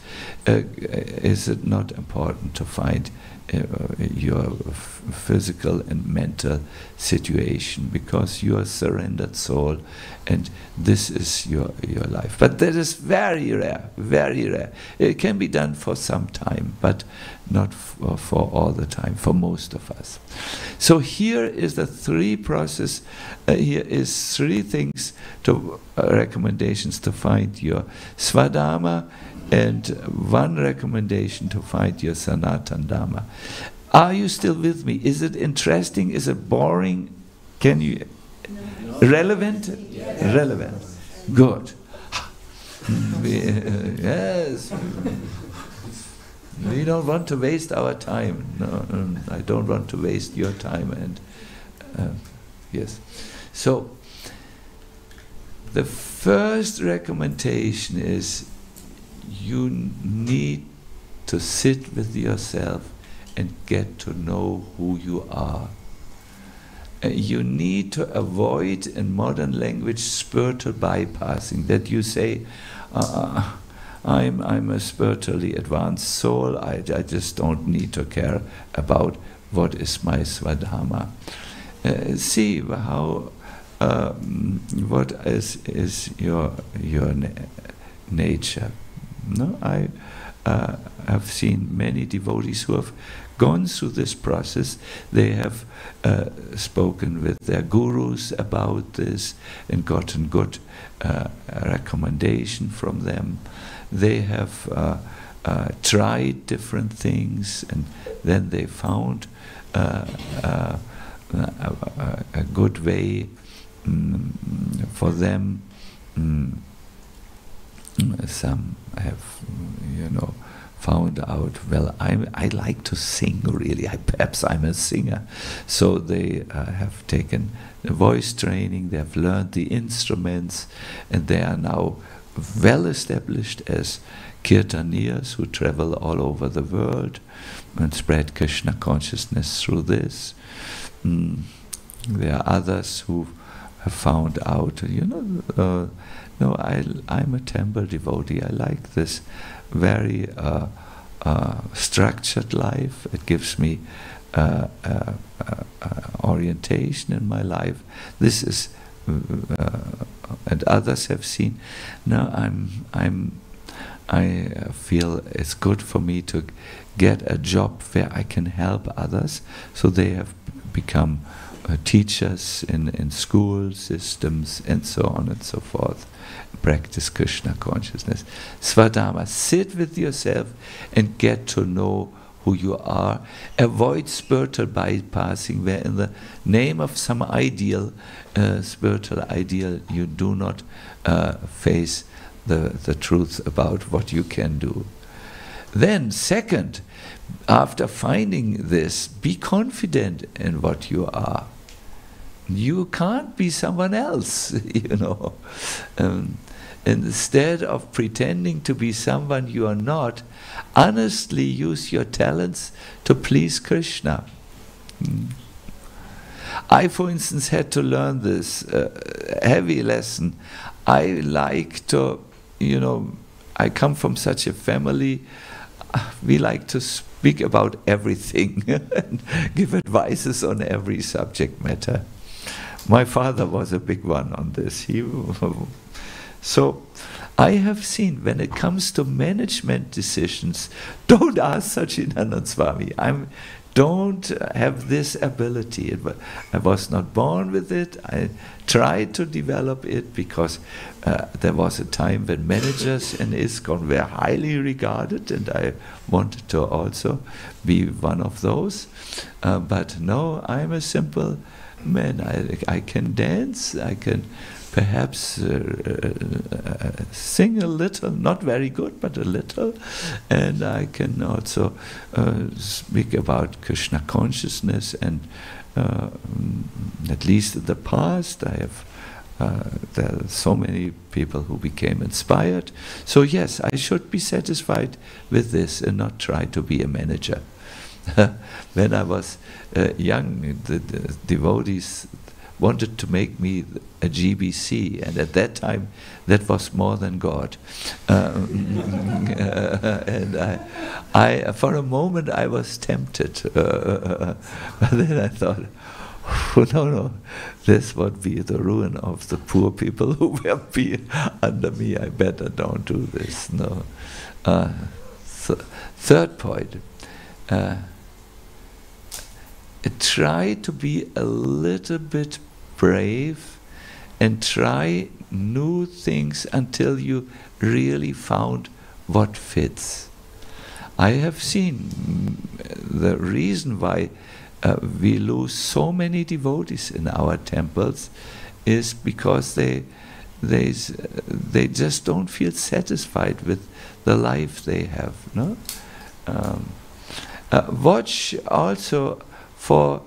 is it not important to find your physical and mental situation, because you are a surrendered soul and this is your life. But that is very rare, very rare. It can be done for some time, but not for all the time, for most of us. So here is the three process, here is three things, recommendations to find your Swadharma, and one recommendation to find your Sanatana Dharma. Are you still with me? Is it interesting? Is it boring? Can you... No. Relevant? Yes. Relevant. Good. Yes. We don't want to waste our time. No, I don't want to waste your time. And yes. So, the first recommendation is you need to sit with yourself and get to know who you are. you need to avoid, in modern language, spiritual bypassing. That you say, I'm a spiritually advanced soul. I just don't need to care about what is my Swadharma. See how what is your nature. No, I have seen many devotees who have gone through this process. They have spoken with their gurus about this and gotten good recommendation from them. They have tried different things, and then they found a good way for them. Some have, found out, well, I like to sing, really. Perhaps I'm a singer. So they have taken voice training, they have learned the instruments, and they are now well established as kirtanias who travel all over the world and spread Krishna consciousness through this. There are others who have found out, no, I'm a temple devotee. I like this very structured life. It gives me orientation in my life. This is, and others have seen. No, I feel it's good for me to get a job where I can help others. So they have become teachers in school systems and so on and so forth. Practice Krishna consciousness. Swadharma, sit with yourself and get to know who you are. Avoid spiritual bypassing, where in the name of some ideal, spiritual ideal, you do not face the truth about what you can do. Then, second, after finding this, be confident in what you are. You can't be someone else, Instead of pretending to be someone you are not, honestly use your talents to please Krishna. I, for instance, had to learn this heavy lesson. I like to, I come from such a family, we like to speak about everything and give advices on every subject matter. My father was a big one on this. So I have seen, when it comes to management decisions, don't ask Sacinandana Swami. Don't have this ability. I was not born with it. I tried to develop it because there was a time when managers in ISKCON were highly regarded, and I wanted to also be one of those. But no, I'm a simple man. I can dance, I can perhaps sing a little, not very good, but a little, and I can also speak about Krishna consciousness, and at least in the past I have there are so many people who became inspired. So yes, I should be satisfied with this and not try to be a manager. When I was young, the devotees wanted to make me a GBC, and at that time that was more than God. And I for a moment I was tempted, but then I thought, oh, no, this would be the ruin of the poor people who will be under me. I better don't do this. No. Third point. Try to be a little bit brave and try new things until you really found what fits. I have seen the reason why we lose so many devotees in our temples is because they just don't feel satisfied with the life they have. No? Watch also for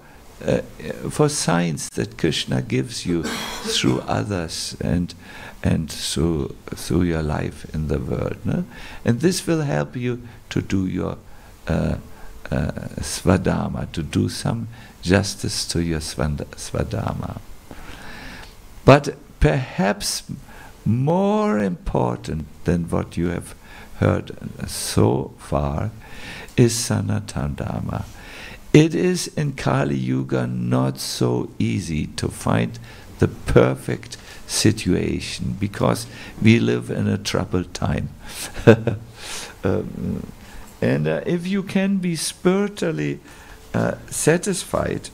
signs that Krishna gives you through others and through your life in the world, no? And this will help you to do your Swadharma, to do some justice to your Swadharma. But perhaps more important than what you have heard so far is Sanatana Dharma. It is in Kali Yuga not so easy to find the perfect situation, because we live in a troubled time. And if you can be spiritually satisfied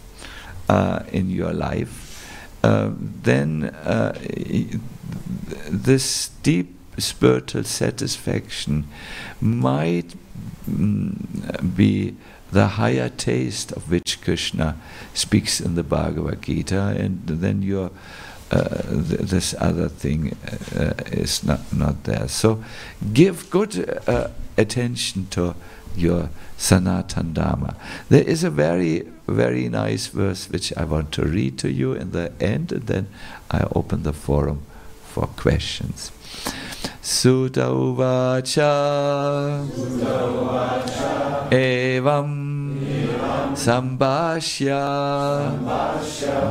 in your life, then this deep spiritual satisfaction might be the higher taste of which Krishna speaks in the Bhagavad Gita, and then your this other thing is not there. So give good attention to your Sanatana Dharma. There is a very, very nice verse which I want to read to you in the end, and then I open the forum for questions. Sutta uvacha evam sambhashya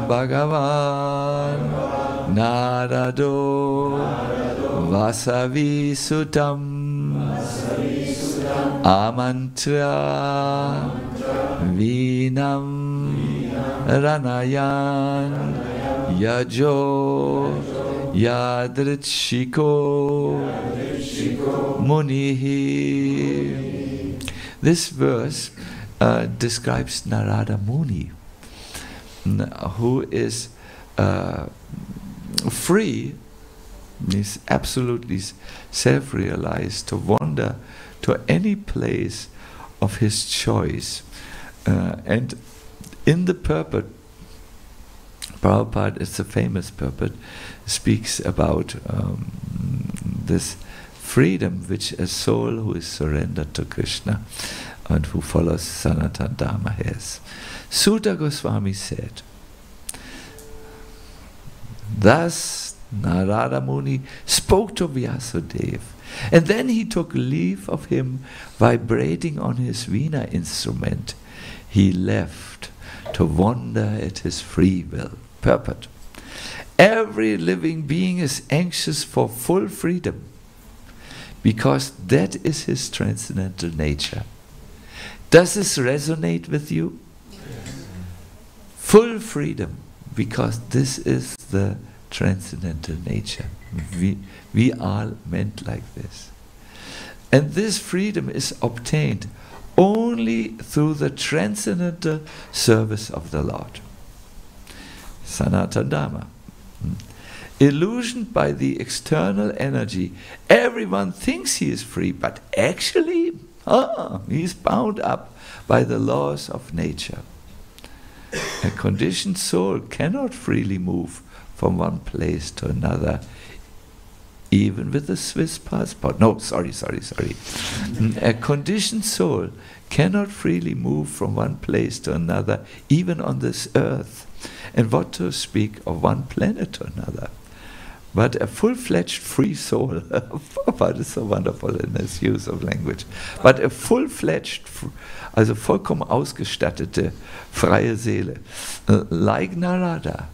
bhagavan narado vasavi sutam amantra vinam ranayan yajo yadritshiko munihi. This verse describes Narada Muni, who is free, is absolutely self-realized, to wander to any place of his choice. And in the purport, Prabhupada, it's a famous purport, speaks about this freedom which a soul who is surrendered to Krishna and who follows Sanatana Dharma has. Sutta Goswami said, thus Narada Muni spoke to Vyasadeva, and then he took leave of him, vibrating on his Veena instrument. He left to wander at his free will. Purport. Every living being is anxious for full freedom, because that is his transcendental nature. Does this resonate with you? Yes. Full freedom, because this is the transcendental nature. We are meant like this. And this freedom is obtained only through the transcendental service of the Lord. Sanatana Dharma. Illusioned by the external energy, everyone thinks he is free, but actually, he is bound up by the laws of nature. A conditioned soul cannot freely move from one place to another, even with a Swiss passport. No, sorry. A conditioned soul cannot freely move from one place to another, even on this earth. And what to speak of one planet to another. But a full-fledged free soul, Prabhupada is so wonderful in his use of language, but a full-fledged, also vollkommen ausgestattete, freie Seele, like Narada,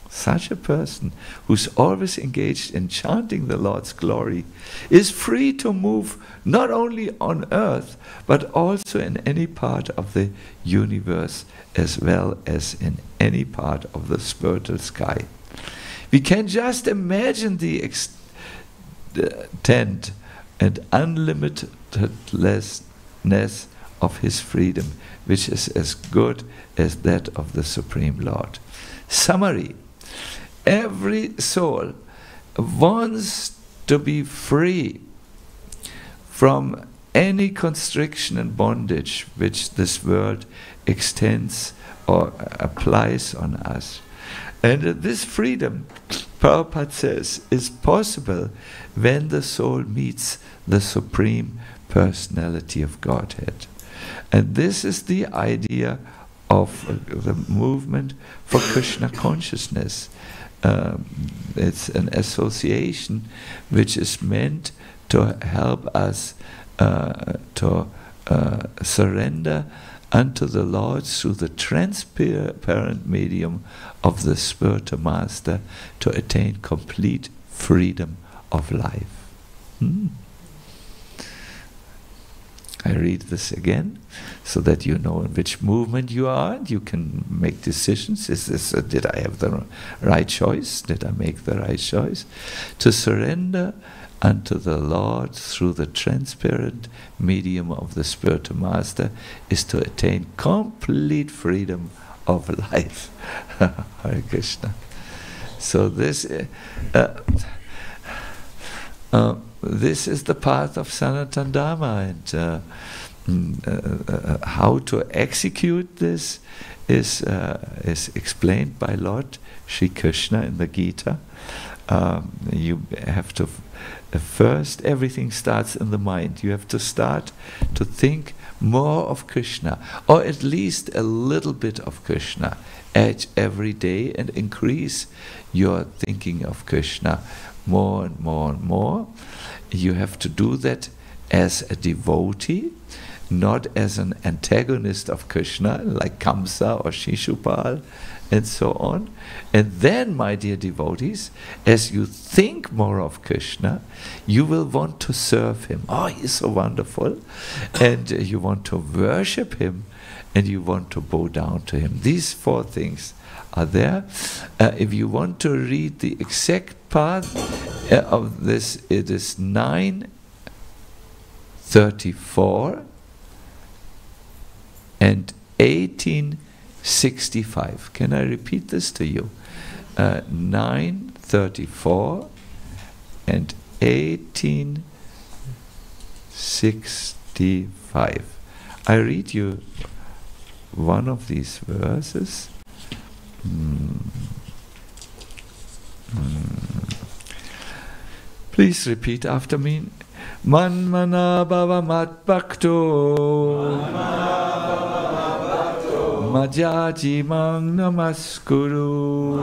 such a person who's always engaged in chanting the Lord's glory, is free to move not only on earth, but also in any part of the universe, as well as in any part of the spiritual sky. We can just imagine the extent and unlimitedness of his freedom, which is as good as that of the Supreme Lord. Summary: every soul wants to be free from any constriction and bondage which this world extends or applies on us. And this freedom, Prabhupada says, is possible when the soul meets the Supreme Personality of Godhead. And this is the idea of the movement for Krishna consciousness. It's an association which is meant to help us to surrender unto the Lord through the transparent medium of the spiritual master to attain complete freedom of life. I read this again so that you know in which movement you are and you can make decisions. Did I have the right choice? Did I make the right choice? To surrender unto the Lord through the transparent medium of the spiritual master is to attain complete freedom of life. Hare Krishna. So this this is the path of Sanatana Dharma, and how to execute this is explained by Lord Shri Krishna in the Gita. You have to first, everything starts in the mind. You have to start to think more of Krishna, or at least a little bit of Krishna every day, and increase your thinking of Krishna more and more and more. You have to do that as a devotee, not as an antagonist of Krishna, like Kamsa or Shishupal, and so on. And then, my dear devotees, as you think more of Krishna, you will want to serve him. Oh, he's so wonderful. And you want to worship him, and you want to bow down to him. These four things are there. If you want to read the exact path of this, it is 9:34 and 18:65. Can I repeat this to you? 9:34 and 18:65. I read you one of these verses. Please repeat after me. Manmana bhava mat bhakto majaji mang namaskuru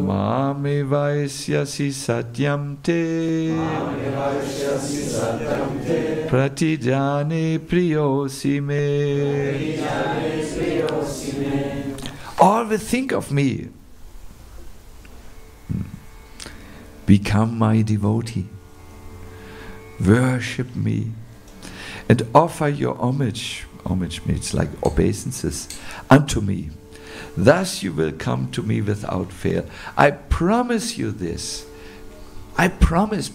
mame vaisyasi satyam te pratijane priyosi me. Always think of me. Become my devotee. Worship me. And offer your homage. Homage means like obeisances unto me. Thus you will come to me without fail. I promise you this. I promise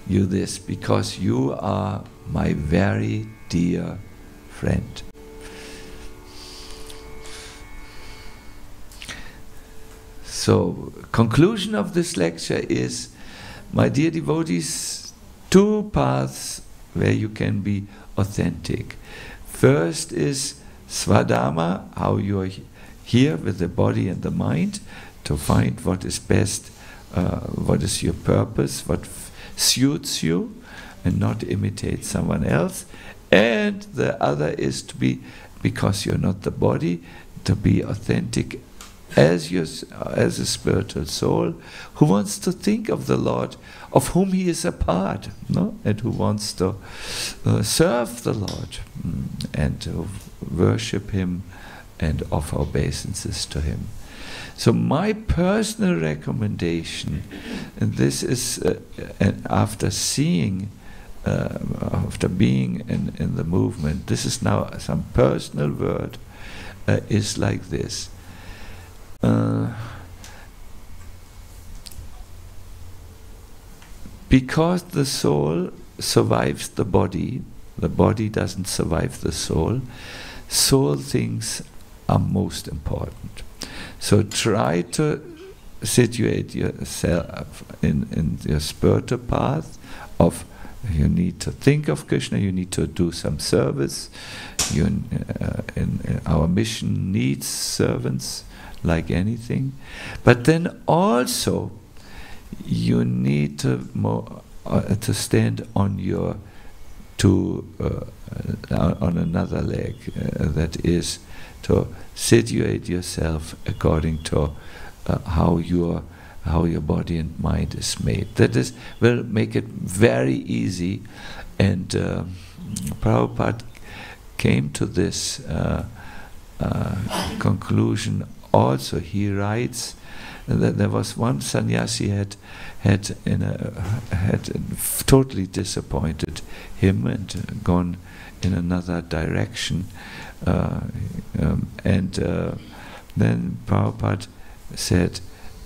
you this, because you are my very dear friend. So, conclusion of this lecture is, my dear devotees, two paths where you can be authentic. First is Swadharma, how you are here with the body and the mind to find what is best, what is your purpose, what suits you, and not imitate someone else. And the other is to be, because you're not the body, to be authentic as a spiritual soul who wants to think of the Lord, of whom he is a part, no? And who wants to serve the Lord and to worship him and offer obeisances to him. So my personal recommendation, and this is after seeing, after being in the movement, this is now some personal word, is like this. Because the soul survives the body doesn't survive the soul, soul things are most important. So try to situate yourself in your spiritual path of, you need to think of Krishna, you need to do some service. Our mission needs servants, like anything. But then also you need to stand on your on another leg, that is to situate yourself according to how your body and mind is made. That is will make it very easy And Prabhupada came to this conclusion also. He writes that there was one sannyasi had totally disappointed him and gone in another direction, and then Prabhupada said,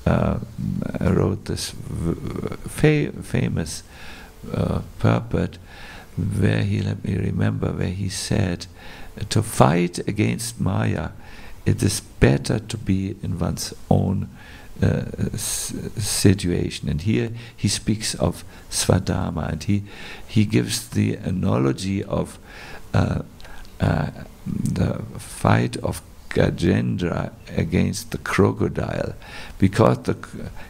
wrote this famous purport where he, let me remember, where he said, to fight against Maya, it is better to be in one's own situation. And here he speaks of Svadharma, and he gives the analogy of the fight of Gajendra against the crocodile, because the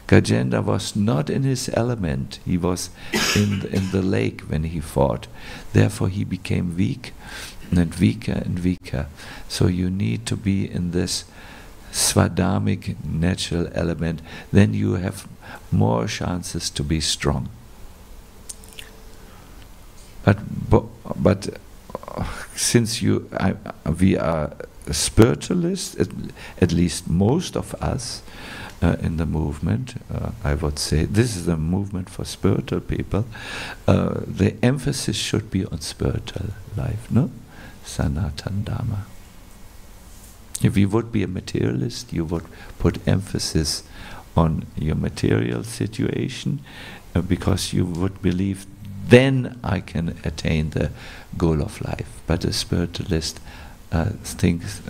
Gajendra was not in his element. He was in the lake when he fought. Therefore he became weak and weaker and weaker. So you need to be in this Svadharmic natural element, then you have more chances to be strong. But since we are spiritualists, at least most of us in the movement, I would say this is a movement for spiritual people, the emphasis should be on spiritual life, no? Sanatana Dharma. If you would be a materialist, you would put emphasis on your material situation, because you would believe, then I can attain the goal of life. But a spiritualist thinks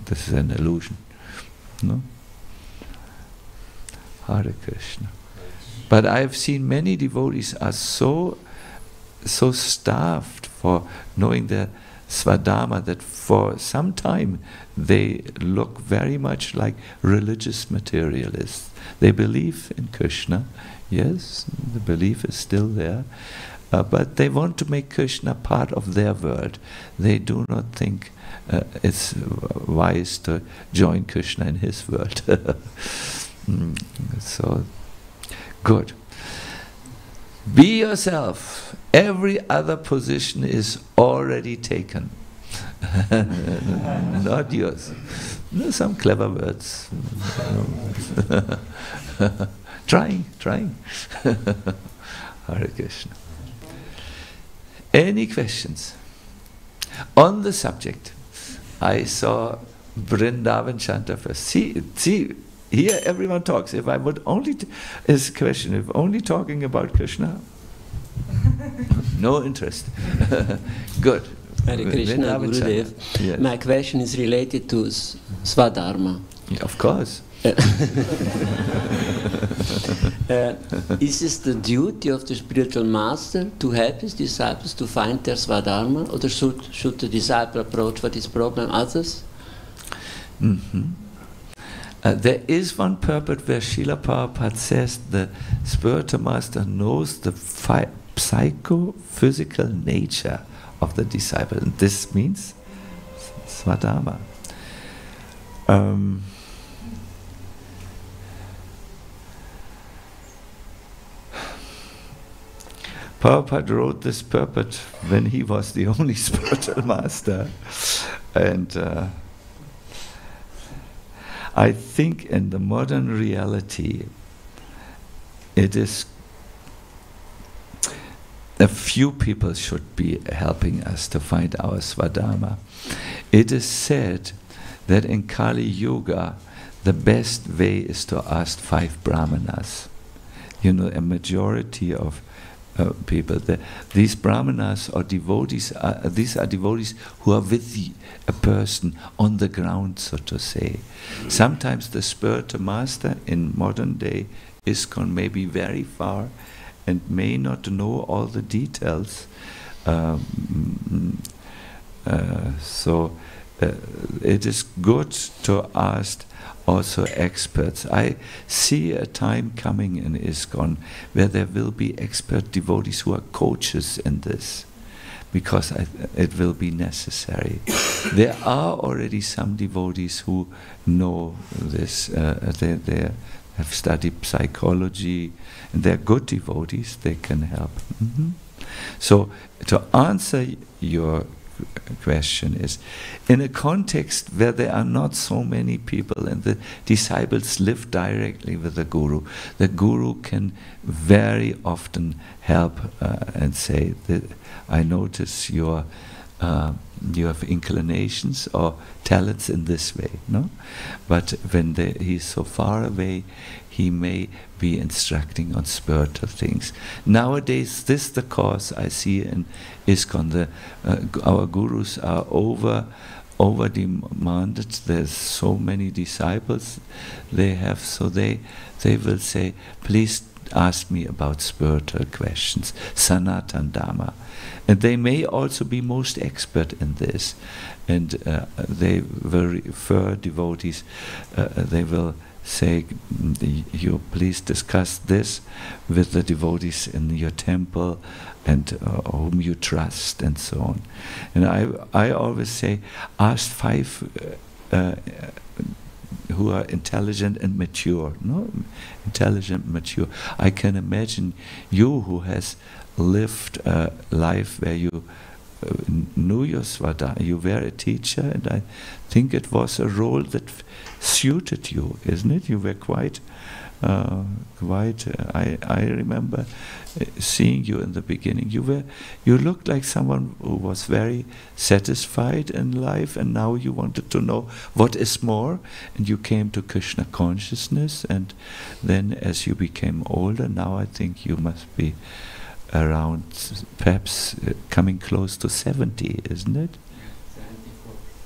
this is an illusion. No? Hare Krishna. But I've seen many devotees are so starved for knowing the Svadharma that for some time they look very much like religious materialists. They believe in Krishna, yes, the belief is still there, but they want to make Krishna part of their world. They do not think it's wise to join Krishna in his world. So, good. Be yourself. Every other position is already taken. Not yours. No, some clever words. Trying. Hare Krishna. Any questions on the subject? I saw Vrindavan Chanta first. See, here everyone talks. If I would only, is question, if only talking about Krishna, no interest. Good. Hare Krishna, Gurudev. Yes. My question is related to Svadharma. Yeah, of course. Is it the duty of the spiritual master to help his disciples to find their Svadharma, or should the disciple approach for this problem others? There is one purport where Srila Prabhupada says the spiritual master knows the psychophysical nature of the disciple, and this means Svadharma. Prabhupada wrote this purport when he was the only spiritual master, and I think in the modern reality it is a few people should be helping us to find our Svadharma. It is said that in Kali Yuga the best way is to ask 5 brahmanas. You know, a majority of people. These brahmanas or devotees, these are devotees who are with a person on the ground, so to say. Sometimes the spiritual master in modern day ISKCON may be very far and may not know all the details. So it is good to ask also experts. I see a time coming in ISKCON where there will be expert devotees who are coaches in this, because it will be necessary. There are already some devotees who know this. They have studied psychology, and they're good devotees. They can help. So to answer your question is, in a context where there are not so many people and the disciples live directly with the Guru can very often help and say that I notice you have inclinations or talents in this way, no? But when he's so far away, he may be instructing on spiritual things. Nowadays, this is the cause I see in ISKCON. Our gurus are over demanded. There's so many disciples they have, so they will say, please ask me about spiritual questions, Sanatana Dharma. And they may also be most expert in this. And they will refer devotees, they will say, you please discuss this with the devotees in your temple and whom you trust and so on. And I always say, ask 5 who are intelligent and mature, no? Intelligent, mature. I can imagine you who has lived a life where you knew your svadharma, you were a teacher, and I think it was a role that suited you, isn't it? You were quite, I remember seeing you in the beginning. You looked like someone who was very satisfied in life, and now you wanted to know what is more, and you came to Krishna consciousness, and then as you became older, now I think you must be around, perhaps coming close to 70, isn't it?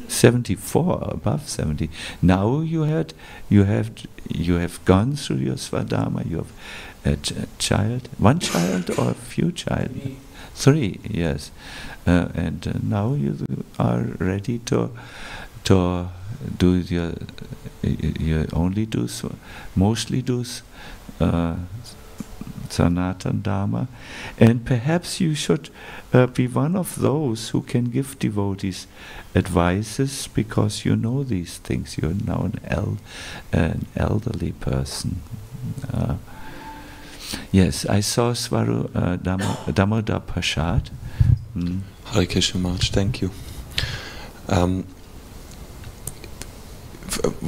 74, above 70. Now you have gone through your svadharma. You have a child, one child or a few children? 3, yes. And now you are ready to do you only do mostly do Sanatana Dharma, and perhaps you should be one of those who can give devotees advices, because you know these things. You're now an elderly person. Yes, I saw Swaru Damodar Prasad. Hare Krishna Maharaj, thank you.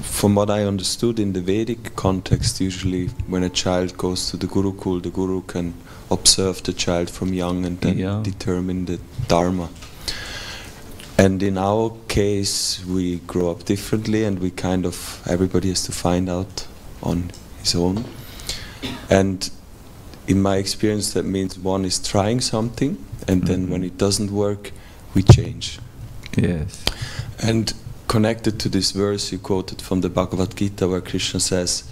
From what I understood in the Vedic context, usually when a child goes to the Gurukul, the Guru can observe the child from young and then determine the Dharma. And in our case, we grow up differently, and we everybody has to find out on his own. And in my experience, that means one is trying something, and then when it doesn't work, we change. Yes. And connected to this verse you quoted from the Bhagavad Gita, where Krishna says,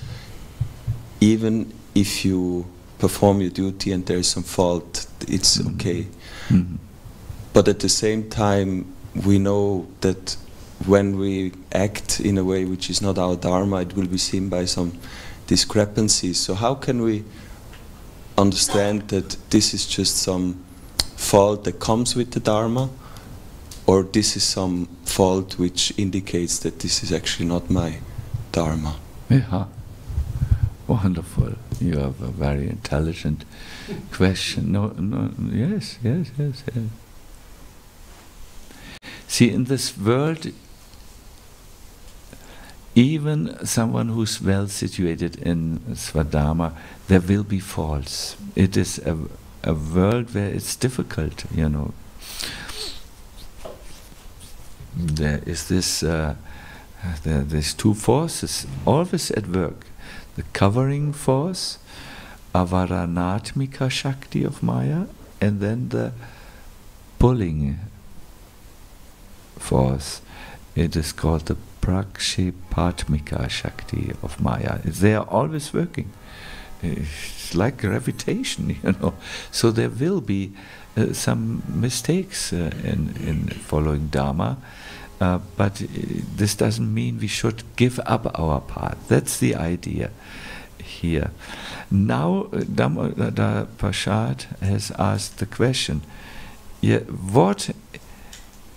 even if you perform your duty and there is some fault, it's okay. But at the same time, we know that when we act in a way which is not our dharma, it will be seen by some discrepancies. So how can we understand that this is just some fault that comes with the dharma, or this is some fault which indicates that this is actually not my dharma? Yeah, wonderful. You have a very intelligent question. Yes. See, in this world, even someone who's well situated in Svadharma, there will be faults. It is a world where it's difficult, you know. There is there's 2 forces always at work: the covering force, avaranatmika shakti of Maya, and then the pulling force. It is called the prakshipatmika shakti of Maya. They are always working. It's like gravitation, you know. So there will be some mistakes in following Dharma, but this doesn't mean we should give up our path. That's the idea here. Now Damodar Prasad has asked the question,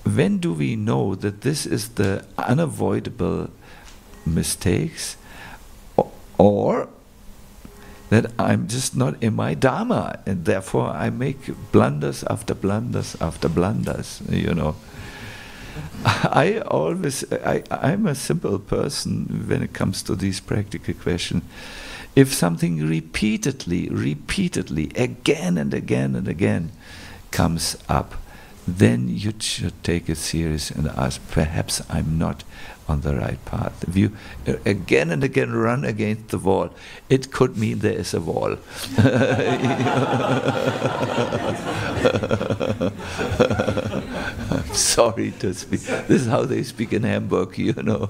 when do we know that this is the unavoidable mistakes, or that I'm just not in my dharma, and therefore I make blunders after blunders after blunders, you know. I'm a simple person when it comes to these practical questions. If something repeatedly, again and again and again comes up, then you should take it serious and ask, perhaps I'm not on the right path. If you again and again run against the wall, it could mean there is a wall. I'm sorry to speak. This is how they speak in Hamburg, you know.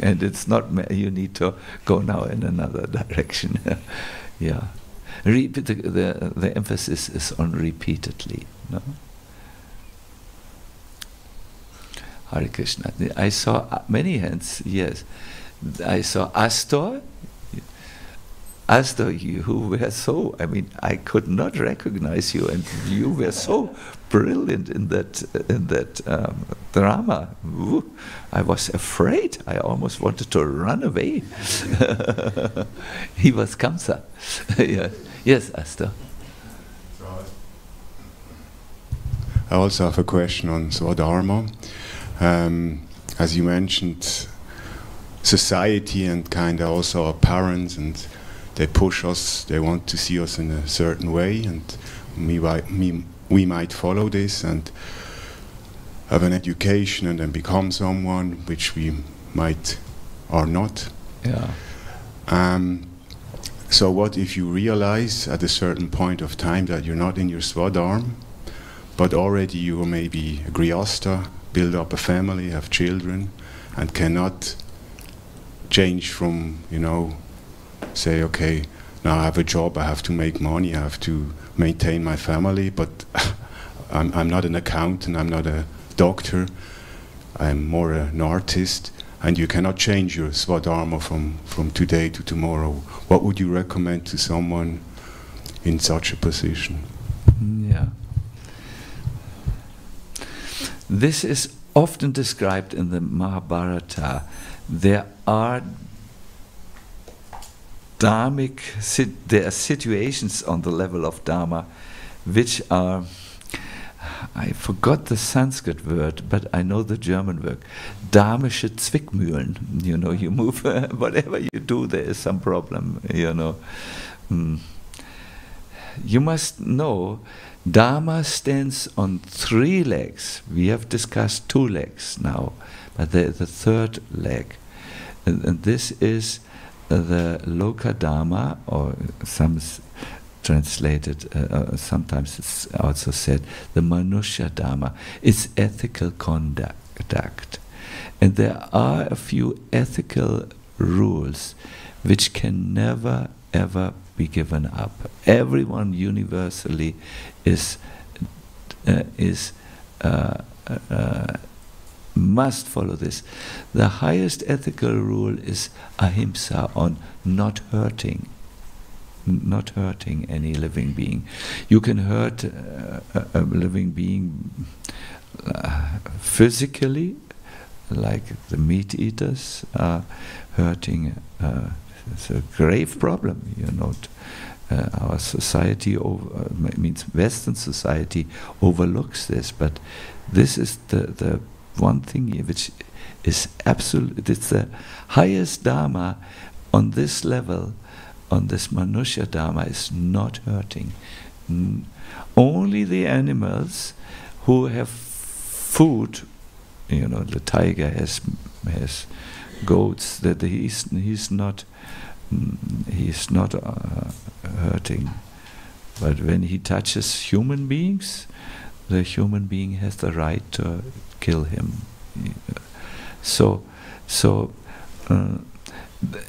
And it's not, you need to go now in another direction. Yeah. The emphasis is on repeatedly. No? Hare Krishna. I saw many hands, yes. I saw Astor. Astor, you were so, I mean, I could not recognize you, and you were so brilliant in that drama. Ooh, I was afraid. I almost wanted to run away. He was Kamsa. Yeah. Yes, Astor. I also have a question on Swadharma. As you mentioned, society and kind of also our parents, and they push us, they want to see us in a certain way, and we might follow this and have an education and then become someone which we might are not. Yeah. So what if you realize at a certain point of time that you're not in your Swadharma, but already you are maybe a Grihastha, build up a family, have children, and cannot change from, you know, say, okay, now I have a job, I have to make money, I have to maintain my family, but I'm not an accountant, I'm not a doctor, I'm more an artist, and you cannot change your Swadharma from today to tomorrow. What would you recommend to someone in such a position? Yeah. This is often described in the Mahabharata. There are there are situations on the level of Dharma which are, I forgot the Sanskrit word, but I know the German word, dharmische Zwickmühlen. You know, you move, whatever you do, there is some problem, you know. You must know, Dharma stands on 3 legs. We have discussed 2 legs now, but the third leg. And this is the Loka Dharma, or some translated, sometimes it's also said, the Manushya Dharma. It's ethical conduct. And there are a few ethical rules which can never, ever be given up. Everyone universally must follow this. The highest ethical rule is ahimsa, on not hurting any living being. You can hurt a living being physically, like the meat eaters are hurting. It's a grave problem, you know. Our society, means Western society, overlooks this, but this is the one thing which is absolute. It's the highest Dharma on this level, on this Manushya Dharma, is not hurting. Only the animals who have food, you know, the tiger has goats, that he's not hurting. But when he touches human beings, the human being has the right to kill him.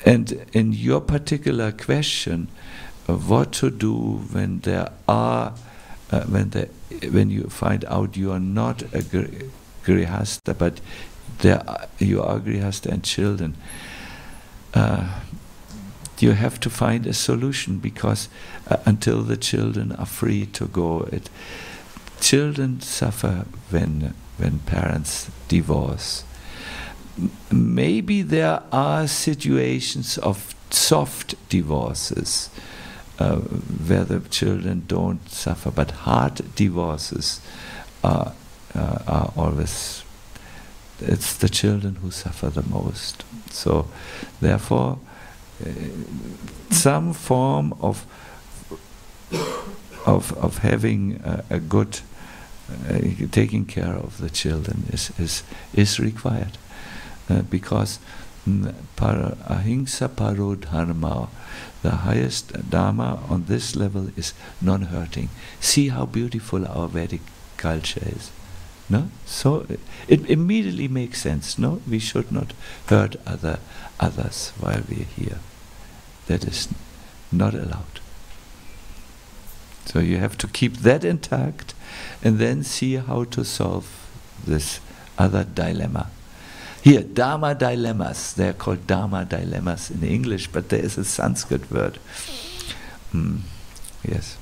And in your particular question, what to do when there are, when you find out you are not a Grihastha, but you are Grihastha and children, you have to find a solution, because until the children are free to go, children suffer when parents divorce. maybe there are situations of soft divorces where the children don't suffer, but hard divorces are always, it's the children who suffer the most. So therefore some form of having a good taking care of the children is required, because ahimsa paro dharma, the highest dharma on this level is non-hurting. See how beautiful our Vedic culture is. No, so it immediately makes sense. No, we should not hurt others while we are here. That is not allowed. So you have to keep that intact, and then see how to solve this other dilemma. Here, Dharma dilemmas. They are called Dharma dilemmas in English, but there is a Sanskrit word. Yes.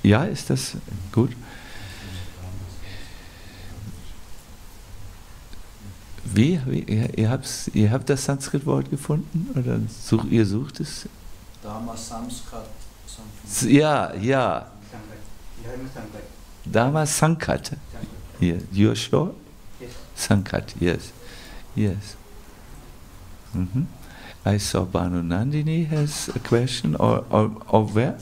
Ja, ist das gut? Wie? Ihr habt das Sanskrit-Wort gefunden? Oder ihr sucht es? Dharma Samskat. Ja. Dharma Sankat. Yeah. You're sure? Yes. Sankat, yes. I saw Banu Nandini has a question, or where?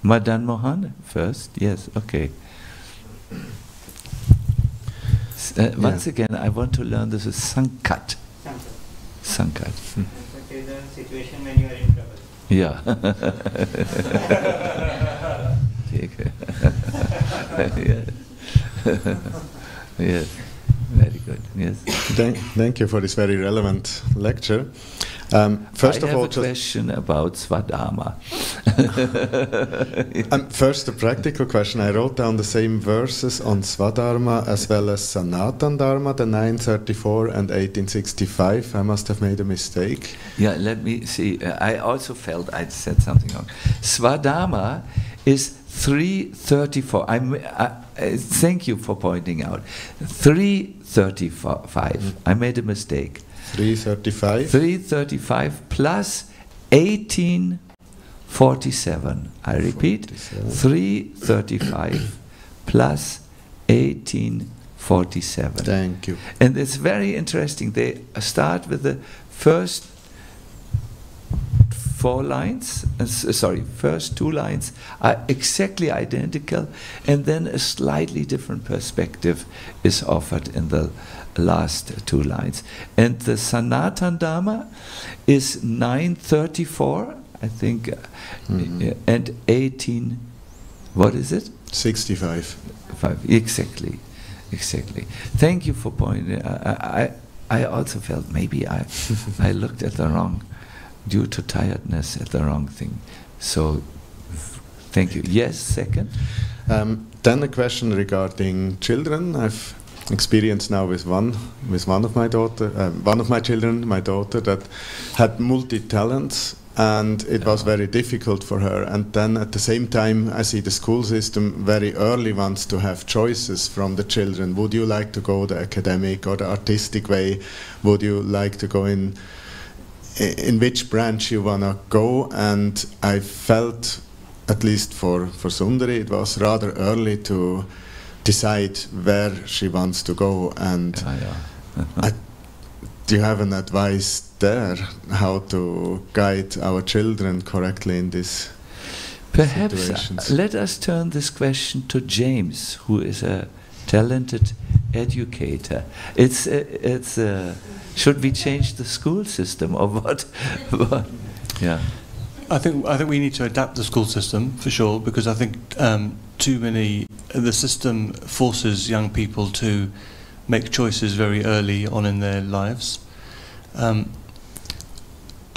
Madan Mohan first, yes, okay. Once again, I want to learn this is Sankat. Sankat. It is a situation when you are in trouble. Yeah. Yes. Very good. Yes. Thank you for this very relevant lecture. First I of all, have a question about Swadharma. First, a practical question. I wrote down the same verses on Swadharma as well as Sanatana Dharma, the 934 and 1865. I must have made a mistake. Yeah, let me see. I also felt I said something wrong. Swadharma is 334. Thank you for pointing out. 335. I made a mistake. 335. 335 plus 1847. I repeat, 335 plus 1847. Thank you. And it's very interesting. They start with the first first two lines are exactly identical, and then a slightly different perspective is offered in the last two lines. And the Sanatana Dharma is 934, I think, and 18, what is it? 65. Exactly. Thank you for pointing. I also felt maybe I looked at the wrong, due to tiredness, at the wrong thing. So, thank you. Yes, second. Then a question regarding children. I've experienced now with one of my children, my daughter, that had multi-talents, and it was very difficult for her. And then at the same time, I see the school system very early wants to have choices from the children. Would you like to go the academic or the artistic way? Would you like to go in which branch you want to go? And I felt, at least for Sundari, it was rather early to decide where she wants to go. And do you have an advice there, how to guide our children correctly in this situations? Let us turn this question to James, who is a talented educator. Should we change the school system or what? Yeah. I think we need to adapt the school system for sure, because I think the system forces young people to make choices very early on in their lives.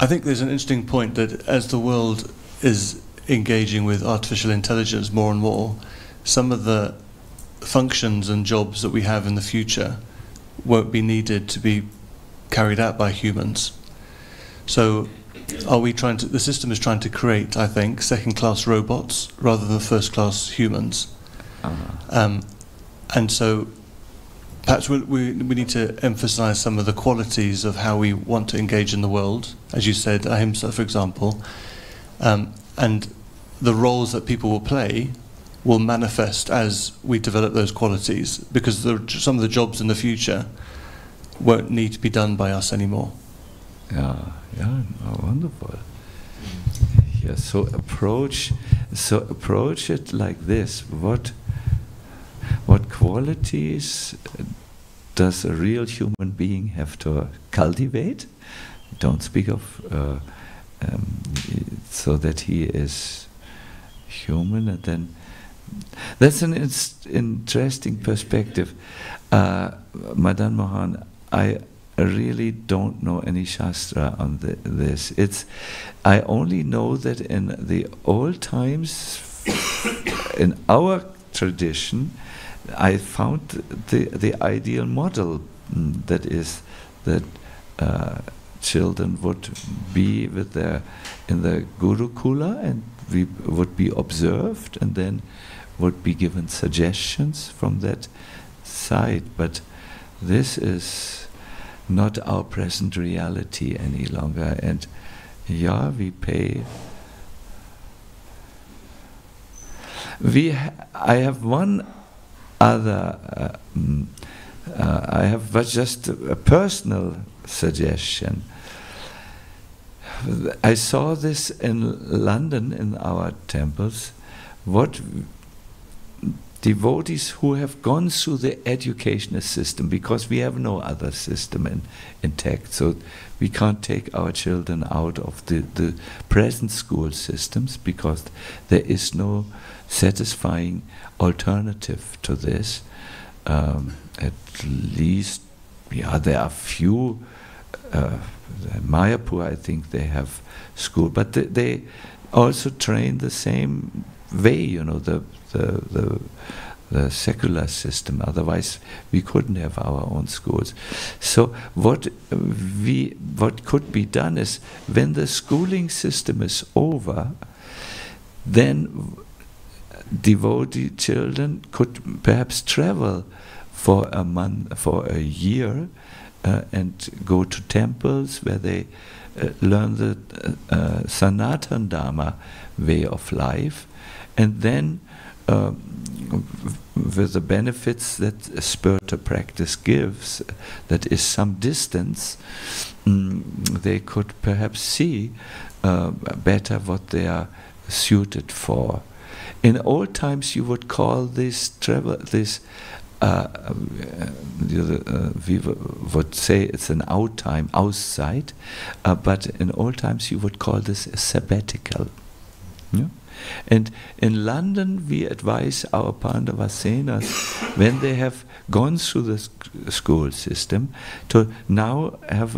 I think there's an interesting point that as the world is engaging with artificial intelligence more and more, some of the functions and jobs that we have in the future won't be needed to be carried out by humans. So the system is trying to create, I think, second-class robots rather than first-class humans. And so perhaps we need to emphasize some of the qualities of how we want to engage in the world, as you said, ahimsa, for example, and the roles that people will play will manifest as we develop those qualities, because some of the jobs in the future won't need to be done by us anymore. Yeah, yeah, oh, wonderful. Yeah, so approach it like this. What qualities does a real human being have to cultivate? Don't speak of so that he is human, and then that's an interesting perspective. Madan Mohan, I really don't know any Shastra on this. I only know that in the old times, in our tradition, I found the ideal model, that is that children would be in the Gurukula, and we would be observed, and then would be given suggestions from that side. But this is not our present reality any longer, and yeah, we pay. I have one other. I have just a personal suggestion. I saw this in London in our temples. What devotees who have gone through the educational system, because we have no other system intact, so we can't take our children out of the present school systems, because there is no satisfying alternative to this. At least, yeah, there are few. Mayapur, I think they have school, but they also train the same way, you know, the secular system. Otherwise, we couldn't have our own schools. So what could be done is, when the schooling system is over, then devotee children could perhaps travel for a month, for a year, and go to temples where they learn the Sacinandana Dharma way of life, and then with the benefits that spiritual practice gives, that is some distance, they could perhaps see better what they are suited for. In old times, you would call this travel, we would say it's an out time, Auszeit, but in old times you would call this a sabbatical. Yeah? And in London, we advise our Pandavasenas, when they have gone through the school system, to now have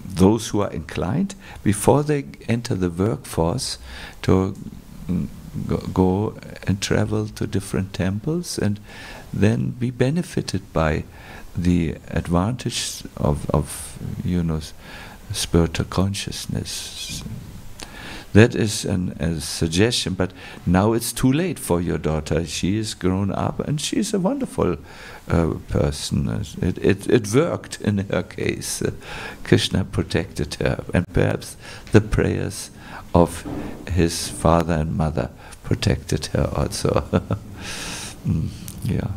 those who are inclined, before they enter the workforce, to go and travel to different temples, and then be benefited by the advantage of spiritual consciousness. That is a suggestion, but now it's too late for your daughter. She is grown up, and she's a wonderful person. It worked in her case. Krishna protected her, and perhaps the prayers of his father and mother protected her also. Yeah.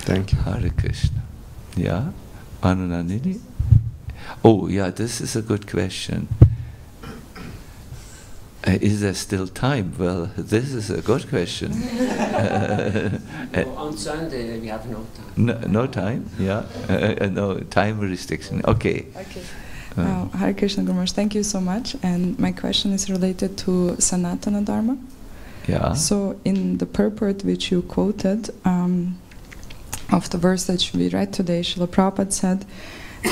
Thank you. Hare Krishna. Yeah? Anunandini? Oh, yeah, this is a good question. Is there still time? Well, this is a good question. On Sunday we have no time. No time? Yeah? No time restriction. Okay. Okay. Hare Krishna Guru Maharaj, thank you so much. And my question is related to Sanatana Dharma. Yeah. So in the purport which you quoted, of the verse that we read today, Srila Prabhupada said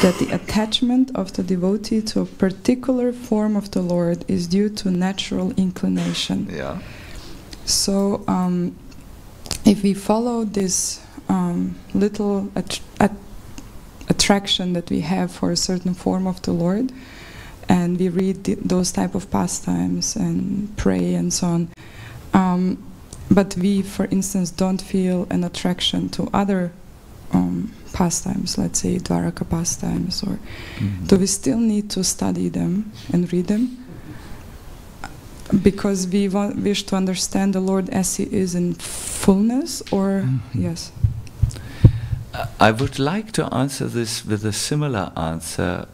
that the attachment of the devotee to a particular form of the Lord is due to natural inclination. Yeah. So if we follow this little attraction that we have for a certain form of the Lord, and we read those type of pastimes and pray and so on, but we, for instance, don't feel an attraction to other pastimes, let's say Dwaraka pastimes, or do we still need to study them and read them? Because we wish to understand the Lord as He is in fullness, or yes? I would like to answer this with a similar answer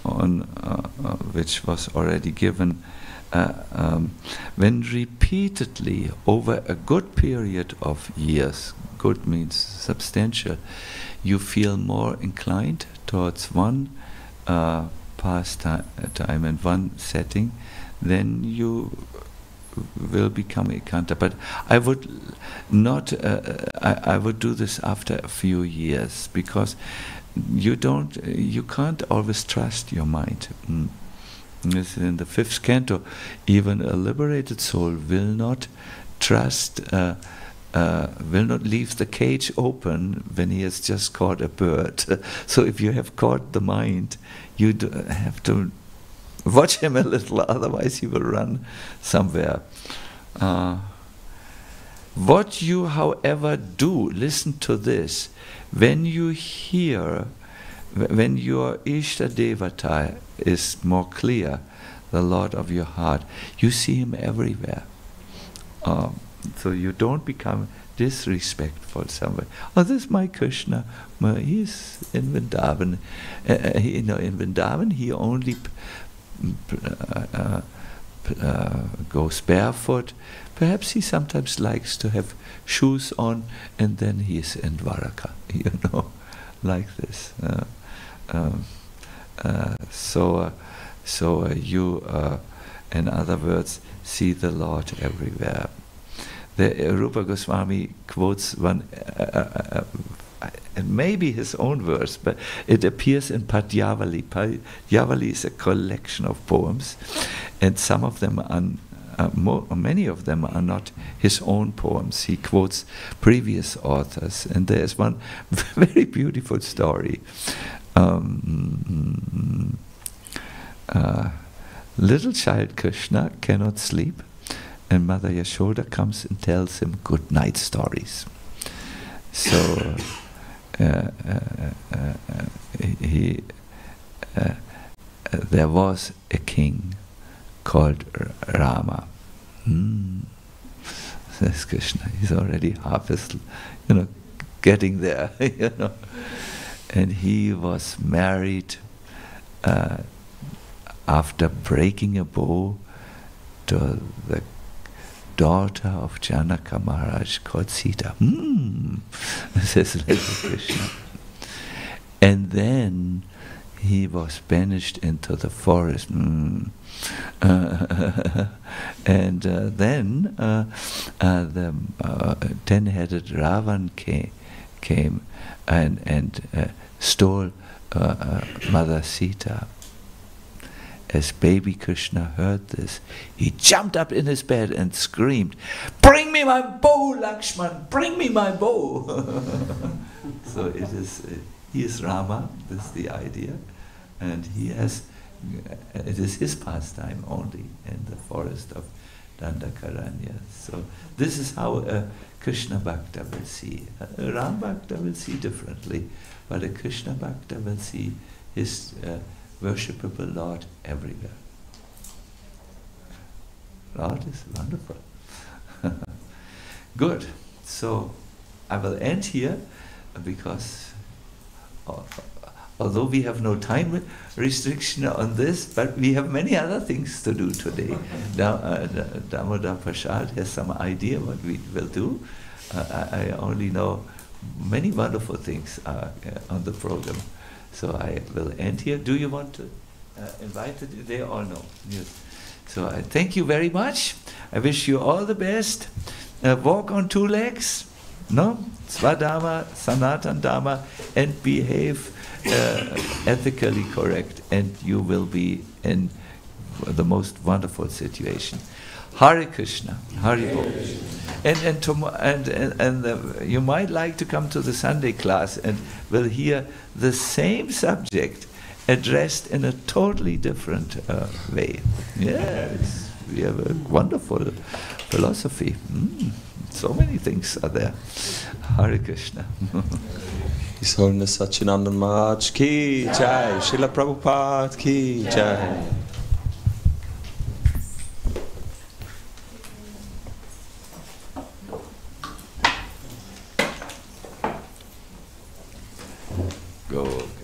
on which was already given. When repeatedly over a good period of years, good means substantial, you feel more inclined towards one pastime and one setting, then you will become ekanta. But I would not. I would do this after a few years, because you can't always trust your mind. This is in the 5th canto. Even a liberated soul will not trust, will not leave the cage open when he has just caught a bird. So if you have caught the mind, you have to watch him a little, otherwise he will run somewhere. What you, however, do, listen to this, when you hear, when your Ishta Devata is more clear, the Lord of your heart, you see Him everywhere. So you don't become disrespectful somewhere. Oh, this is my Krishna. He's in Vrindavan. In Vrindavan he only goes barefoot. Perhaps he sometimes likes to have shoes on, and then he's in Dwaraka, like this. So you, in other words, see the Lord everywhere. The Rupa Goswami quotes one, maybe his own verse, but it appears in Padyavali. Padyavali is a collection of poems, and some of them many of them are not his own poems. He quotes previous authors, and there's one very beautiful story. Little child Krishna cannot sleep, and Mother Yashoda comes and tells him good night stories. So there was a king called Rama. Says Krishna, he's already half asleep, getting there, And he was married after breaking a bow to the daughter of Janaka Maharaj called Sita. Says little Krishna. And then he was banished into the forest. And then the 10-headed Ravan came and stole Mother Sita. As baby Krishna heard this, he jumped up in his bed and screamed, "Bring me my bow, Lakshman! Bring me my bow!" So it is. He is Rama. This is the idea, and it is his pastime only in the forest of Dandakaranya. So this is how a Krishna Bhakta will see. A Ram Bhakta will see differently, but a Krishna Bhakta will see his worshipable Lord everywhere. Lord is wonderful. Good. So I will end here, because although we have no time restriction on this, but we have many other things to do today. Damodar Prasad has some idea what we will do. I only know many wonderful things are on the program. So I will end here. Do you want to invite it? They all know. Yes. So I thank you very much. I wish you all the best. Walk on 2 legs. No? Swadharma, Sanatan Dharma, and behave ethically correct, and you will be in the most wonderful situation. Hare Krishna, Hare Bol. And you might like to come to the Sunday class and will hear the same subject addressed in a totally different way. Yes, we have a wonderful philosophy. So many things are there. Hare Krishna. His Holiness Sacinandana Maharaj ki jai, Srila Prabhupada ki jai. Go.